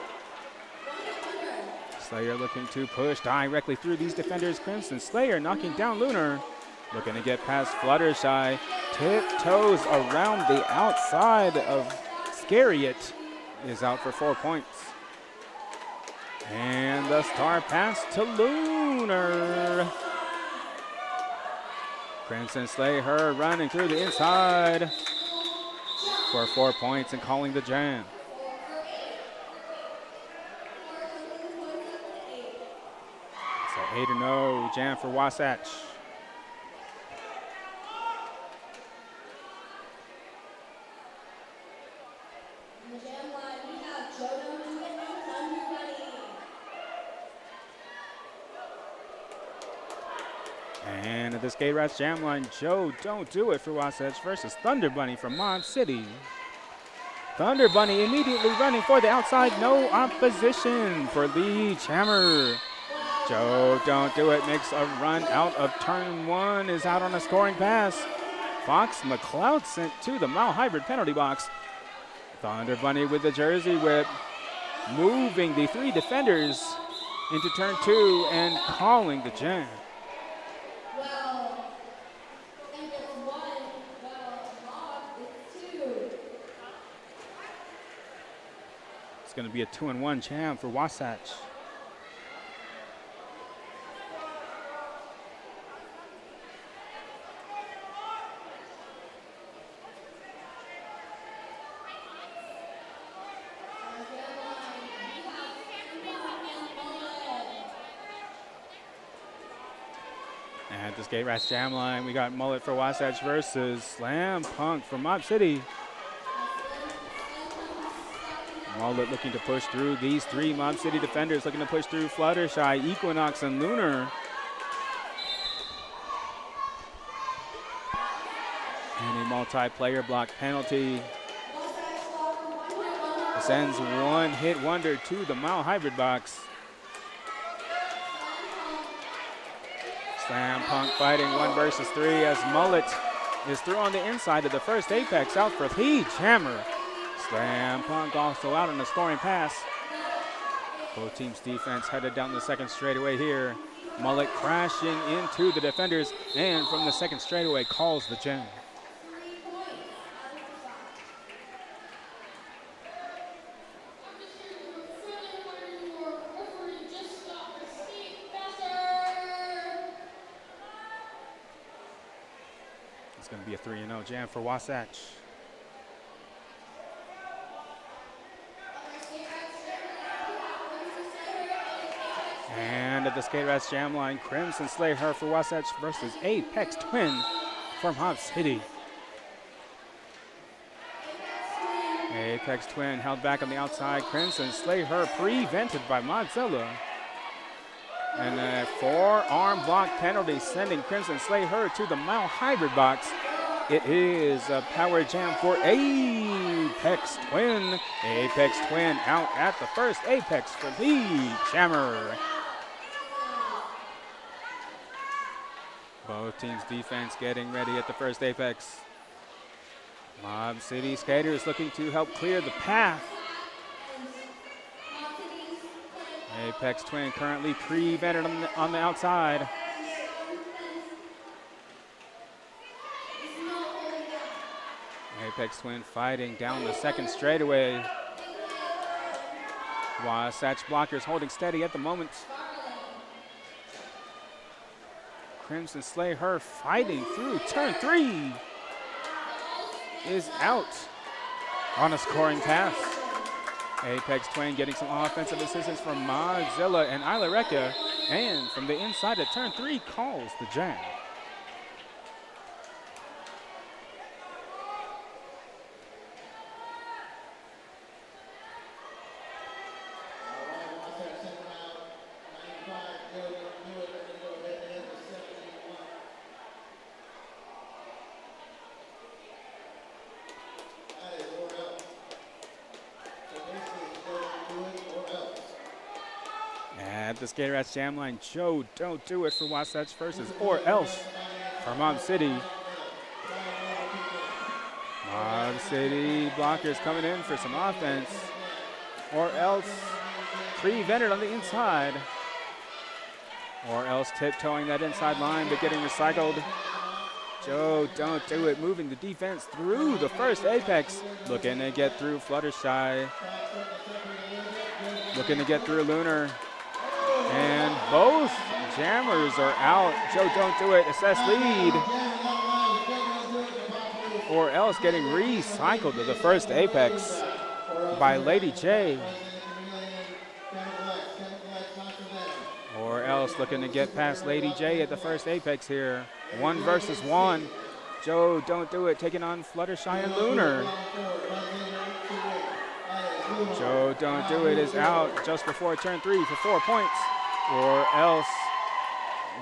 Slayer looking to push directly through these defenders. Crimson Slayer knocking down Lunar. Looking to get past Fluttershy. Tiptoes around the outside of Scariot. Is out for 4 points. And the star pass to Lunar. Crimson Slayer running through the inside for 4 points and calling the jam. It's an 8-0 jam for Wasatch. And at the Skate Rats jam line, Joe Don't Do It for Wasatch versus Thunder Bunny from Mob City. Thunder Bunny immediately running for the outside, no opposition for Lee Chammer. Joe Don't Do It makes a run out of turn 1, is out on a scoring pass. Fox McLeod sent to the Mile Hybrid penalty box. Thunder Bunny with the jersey whip, moving the 3 defenders into turn 2 and calling the jam. It's going to be a 2-1 jam for Wasatch. At the Skate Rats jam line, we got Mullet for Wasatch versus Slam Punk for Mob City. Mullet looking to push through these 3 Mob City defenders, looking to push through Fluttershy, Equinox, and Lunar. And a multi-player block penalty. Sends one hit wonder to the Mile Hybrid box. Slam Punk fighting 1 versus 3 as Mullet is through on the inside of the first Apex out for Lee Chammer. Slam Punk also out on the scoring pass. Both teams' defense headed down the second straightaway here. Mullet crashing into the defenders and from the second straightaway calls the jam. It's going to be a 3-0 jam for Wasatch. And at the Skate Rats jam line, Crimson Slayer for Wasatch versus Apex Twin from Mob City. Apex Twin held back on the outside. Crimson Slayer prevented by Modzilla. And a forearm block penalty sending Crimson Slayer to the Mile Hybrid box. It is a power jam for Apex Twin. Apex Twin out at the first Apex for Lee Chammer. Both teams' defense getting ready at the first Apex. Mob City skaters looking to help clear the path. Apex Twin currently prevented on the outside. Apex Twin fighting down the second straightaway. Wasatch blockers holding steady at the moment. Crimson Slayer fighting through turn 3 is out on a scoring pass. Apex Twin getting some offensive assistance from Modzilla and Isla Rekka, and from the inside of turn 3 calls the jam. At the Skate Rats jam line, Joe Don't Do It for Wasatch versus Or Else for Mob City. Mob City blockers coming in for some offense. Or Else prevented on the inside. Or Else tiptoeing that inside line but getting recycled. Joe, don't do it. Moving the defense through the first apex. Looking to get through Fluttershy. Looking to get through Lunar. And both jammers are out. Joe, don't do it. Assess lead. Or else getting recycled to the first apex by Lady J. Or else looking to get past Lady J at the first apex here. 1 versus 1. Joe, don't do it. Taking on Fluttershy and Lunar. Joe, don't do it is out just before turn 3 for 4 points. Or else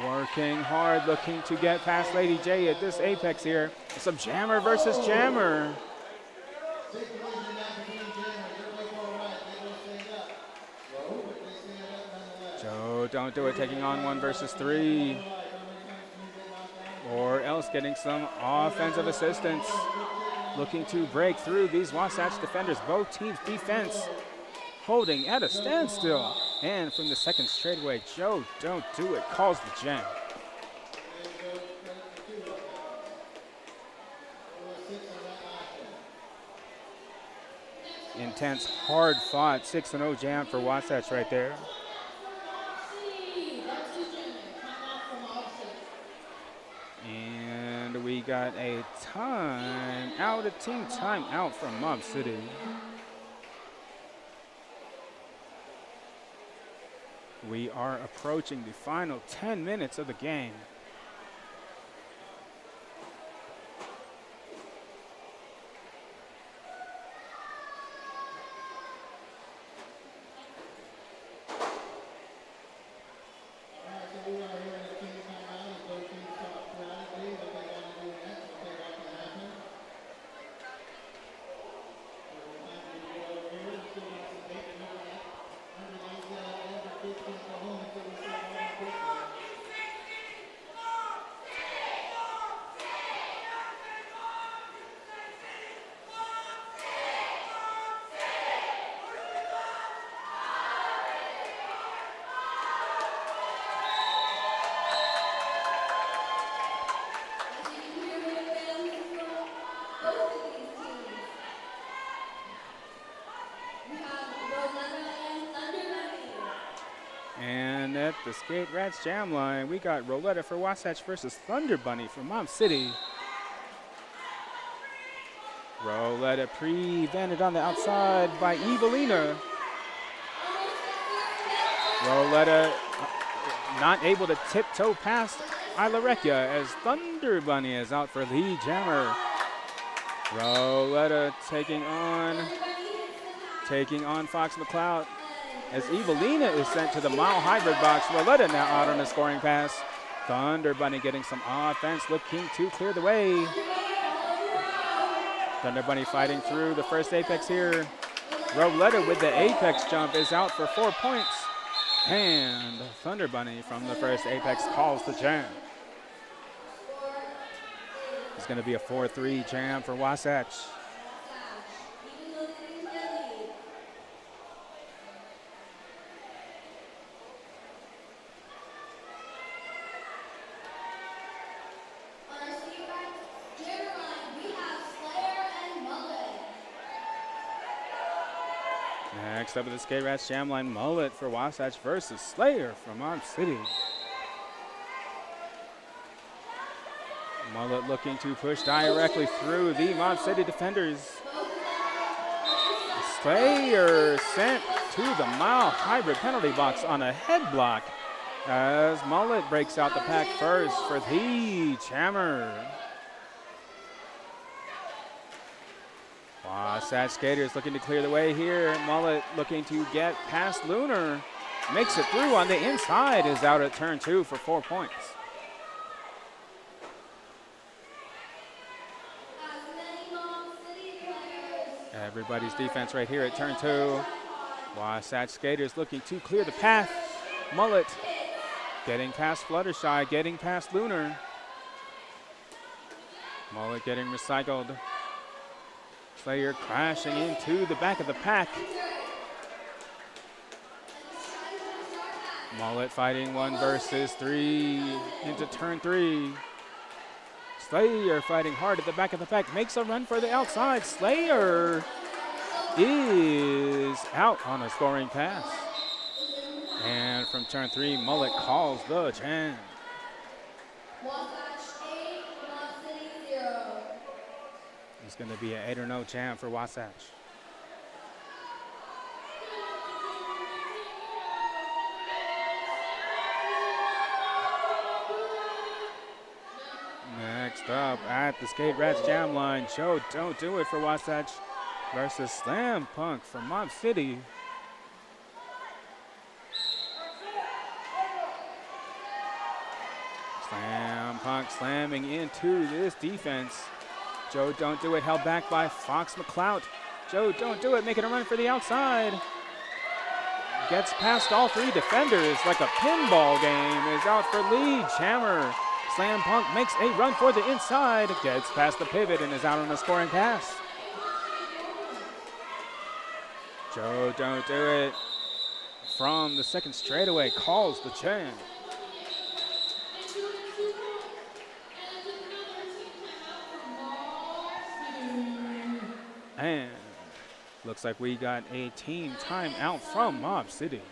working hard, looking to get past Lady J at this apex here. Some jammer versus jammer. Joe, don't do it, taking on 1 versus 3. Or else getting some offensive assistance. Looking to break through these Wasatch defenders. Both teams' defense holding at a standstill. And from the second straightaway, Joe, don't do it, calls the jam. Intense, hard fought 6-0 jam for Wasatch right there. And we got a team time out from Mob City. We are approaching the final 10 minutes of the game. And at the Skate Rats jam line, we got Roletta for Wasatch versus Thunder Bunny from Mob City. Roletta prevented on the outside by Evelina. Roletta not able to tiptoe past Ilarekia as Thunder Bunny is out for lead jammer. Roletta taking on Fox McCloud as Evelina is sent to the mile hybrid box. Roletta now out on a scoring pass. Thunder Bunny getting some offense, looking to clear the way. Thunder Bunny fighting through the first apex here. Roletta with the apex jump is out for 4 points. And Thunder Bunny from the first apex calls the jam. It's going to be a 4-3 jam for Wasatch. Next up at the Skate Rats jam line, Mullet for Wasatch versus Slayer from Mob City. Mullet looking to push directly through the Mob City defenders. Slayer sent to the mile hybrid penalty box on a head block as Mullet breaks out the pack first for the jammer. Wasatch skaters looking to clear the way here. Mullet looking to get past Lunar. Makes it through on the inside, is out at turn 2 for 4 points. Everybody's defense right here at turn 2. Wasatch skaters looking to clear the path. Mullet getting past Fluttershy, getting past Lunar. Mullet getting recycled. Slayer crashing into the back of the pack. Mullet fighting 1 versus 3 into turn 3. Slayer fighting hard at the back of the pack, makes a run for the outside. Slayer is out on a scoring pass. And from turn 3, Mullet calls the jam.
Wasatch 8, Mob City 0.
It's going to be an 8-0 jam for Wasatch. Next up at the Skate Rats Jam line, Joe Don't Do It for Wasatch versus Slam Punk from Mob City. Slam Punk slamming into this defense. Joe Don't Do It held back by Fox McClout. Joe Don't Do It making a run for the outside. Gets past all 3 defenders like a pinball game. Is out for lead. Jammer. Slam Punk makes a run for the inside. Gets past the pivot and is out on a scoring pass. Joe Don't Do It from the second straightaway calls the jam. And looks like we got a team timeout from Mob City.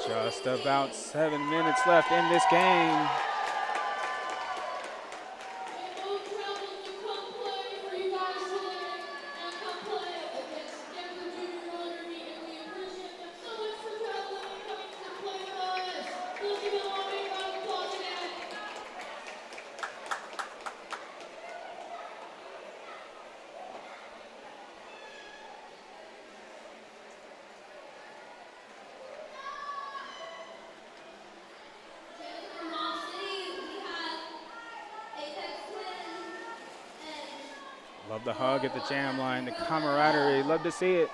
Just about 7 minutes left in this game. Love the hug at the jam line, the camaraderie, love to see it.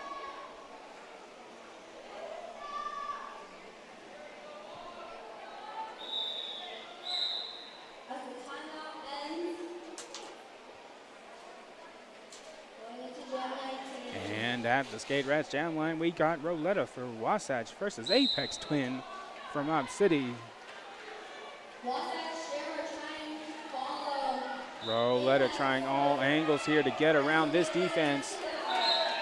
As the timeout ends, going into Jam 19.
And at the Skate Rats Jam line, we got Roletta for Wasatch versus Apex Twin from Mob City.
Wasatch Jammer trying to follow.
Roletta trying all angles here to get around this defense.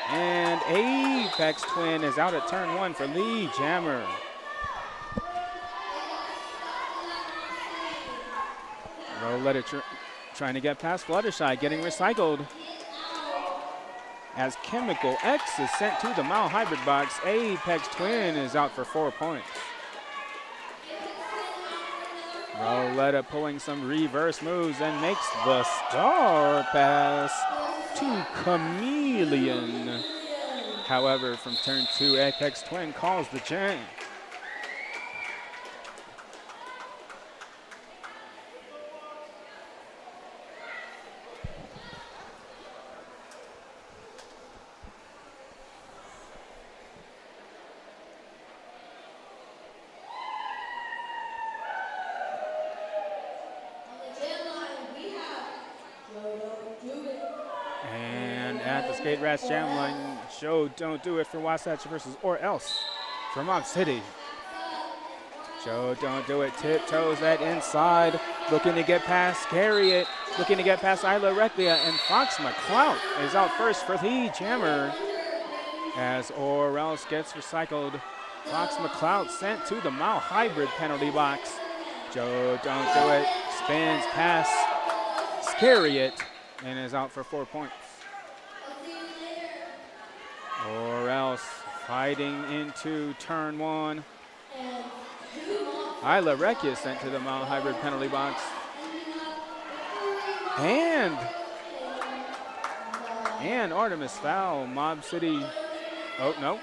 And Apex Twin is out at turn 1 for lead. Jammer. Roletta trying to get past Fluttershy, getting recycled. As Chemical X is sent to the Mile Hybrid box, Apex Twin is out for 4 points. Roletta pulling some reverse moves and makes the star pass to Chameleon. However, from turn 2, Apex Twin calls the jam. Skate Rats Jam line, Joe Don't Do It for Wasatch versus Or Else from Mob City. Joe Don't Do It tiptoes that inside, looking to get past Scariot, looking to get past Isla Reclia, and Fox McClout is out first for the Jammer. As Or Else gets recycled, Fox McClout sent to the Mile Hybrid penalty box. Joe Don't Do It spins past Scariot and is out for 4 points. Or Else fighting into turn 1. Isla Recchia sent to the Mile Hybrid penalty box. And Artemis foul. Mob City, oh no.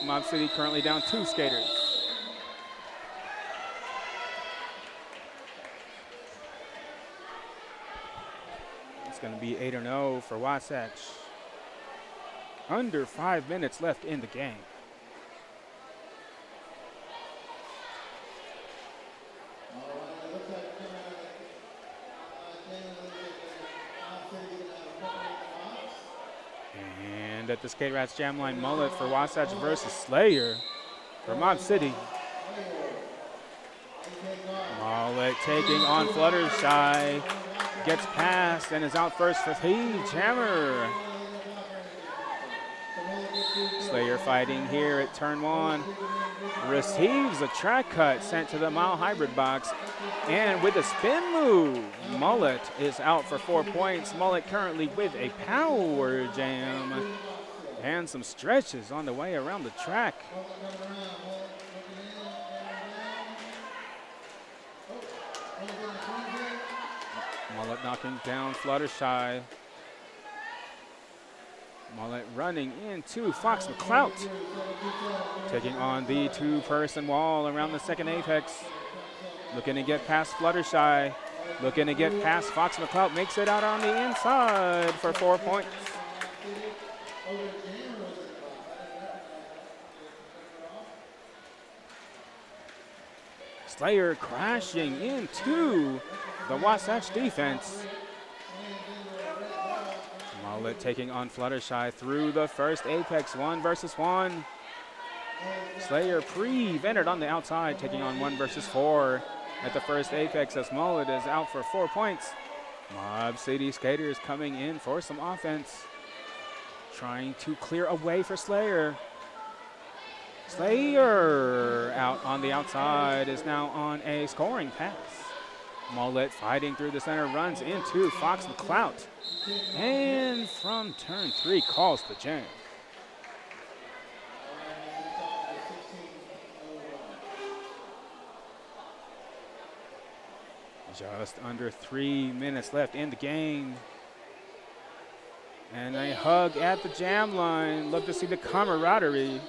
Mob City currently down 2 skaters. It's going to be 8-0 for Wasatch. Under 5 minutes left in the game. And at the Skate Rats Jam line, Mullet for Wasatch versus Slayer for Mob City. Mullet taking on Fluttershy. Gets past and is out first for the Jammer. Slayer fighting here at turn 1. Receives a track cut sent to the Mile Hybrid box. And with a spin move, Mullet is out for 4 points. Mullet currently with a power jam. And some stretches on the way around the track. Mullet knocking down Fluttershy. Mullet running into Fox McClout. Taking on the 2-person wall around the second apex. Looking to get past Fluttershy. Looking to get past Fox McClout. Makes it out on the inside for 4 points. Slayer crashing into the Wasatch defense. Mullet taking on Fluttershy through the first apex, 1 versus 1. Slayer pre-vented on the outside, taking on 1 versus 4 at the first apex as Mullet is out for 4 points. Mob City Skaters coming in for some offense. Trying to clear away for Slayer. Slayer out on the outside is now on a scoring pass. Mullet fighting through the center, runs into Fox McClout. And from turn 3 calls the jam. Just under 3 minutes left in the game. And a hug at the jam line. Love to see the camaraderie.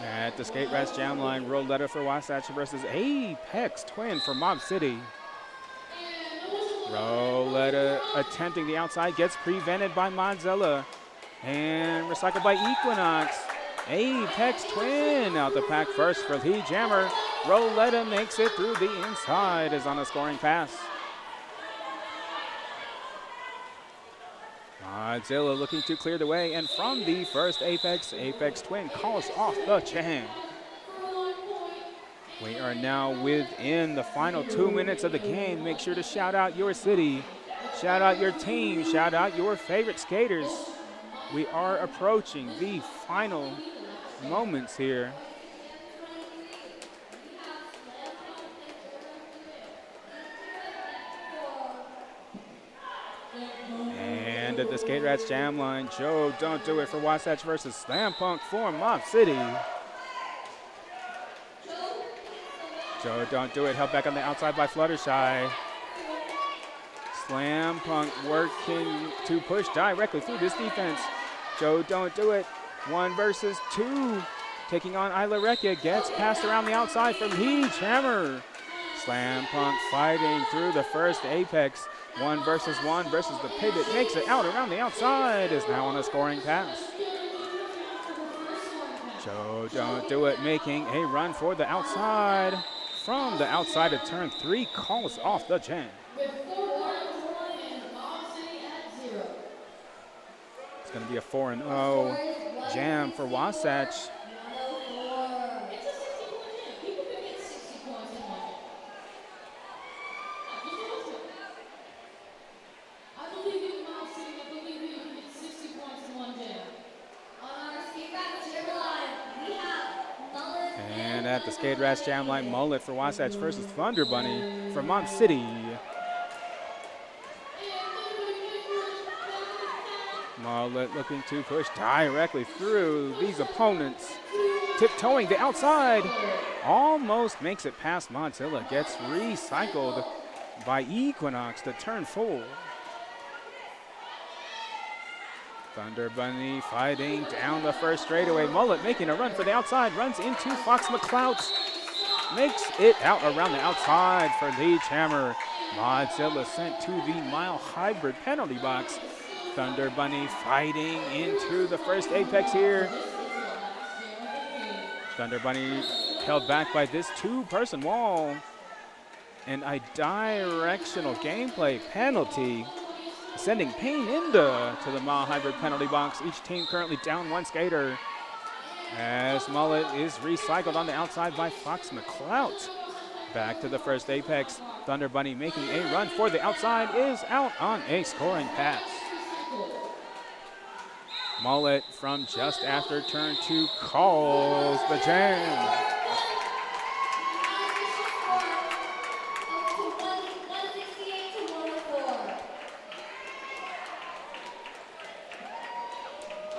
At the Skate Rats jam line, Roletta for Wasatch versus Apex Twin for Mob City. Roletta attempting the outside, gets prevented by Modzilla. And recycled by Equinox. Apex Twin out the pack first for the Jammer. Roletta makes it through the inside, is on a scoring pass. Modzilla looking to clear the way, and from the first apex, Apex Twin calls off the jam. We are now within the final 2 minutes of the game. Make sure to shout out your city, shout out your team, shout out your favorite skaters. We are approaching the final moments here. And at the Skate Rats jam line, Joe Don't Do It for Wasatch versus Slam Punk for Mob City. Joe Don't Do It held back on the outside by Fluttershy. Slam Punk working to push directly through this defense. Joe Don't Do It, 1 versus 2. Taking on Isla Recchia, gets passed around the outside from Heat Hammer. Slam Punk fighting through the first apex. 1 versus 1 versus the pivot, makes it out around the outside, is now on a scoring pass. Joe Don't Do It making a run for the outside. From the outside of turn 3, calls off the jam. It's going to be a 4-0 jam for Wasatch. And at the Skate Rats jam line, Mullet for Wasatch versus Thunder Bunny for Mob City. Mullet looking to push directly through these opponents. Tiptoeing the outside. Almost makes it past Modzilla. Gets recycled by Equinox to turn 4. Thunder Bunny fighting down the first straightaway. Mullet making a run for the outside. Runs into Fox McClout. Makes it out around the outside for Lee Chammer. Modzilla sent to the Mile Hybrid penalty box. Thunder Bunny fighting into the first apex here. Thunder Bunny held back by this 2-person wall. And a directional gameplay penalty, sending Pain into the Mile Hybrid penalty box. Each team currently down 1 skater. As Mullet is recycled on the outside by Fox McClout. Back to the first apex. Thunder Bunny making a run for the outside is out on a scoring pass. Mullet from just after turn 2 calls the jam.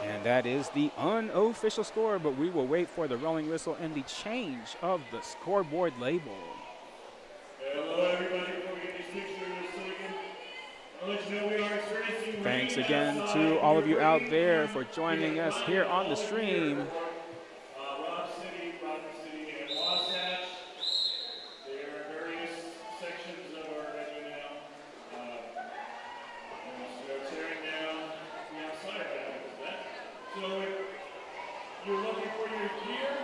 And that is the unofficial score, but we will wait for the rolling whistle and the change of the scoreboard label.
Hello, everybody. Before we get these pictures taken, I'll let you know we are experiencing
Thanks
rain
again
outside.
to
If
all of
you're
you out
waiting,
there
please,
for
we
joining
have
us
gotten
here on the
all
stream.
here for, Rock City, and Wasatch. There are various sections of our venue now. And we are tearing down the outside right now with that. So if you're looking for your gear,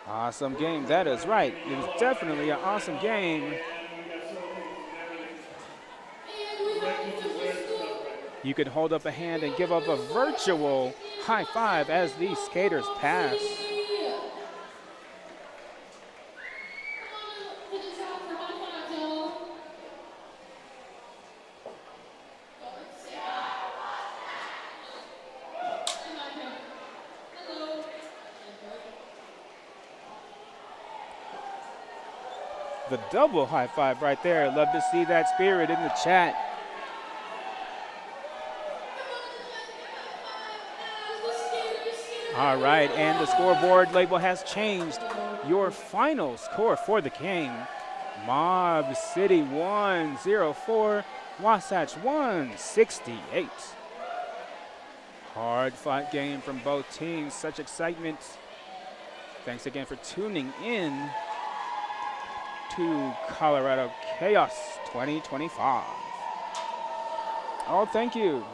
Awesome game, that is right. It was definitely an awesome game.
and we got several things and everything. Directions to where the stuff right now.
You could hold up a hand and give up a virtual high five as these skaters pass. The double high five right there. Love to see that spirit in the chat. All right, and the scoreboard label has changed. Your final score for the game: Mob City 104, Wasatch 168. Hard fought game from both teams, such excitement. Thanks again for tuning in to Colorado Chaos 2025. Oh, thank you.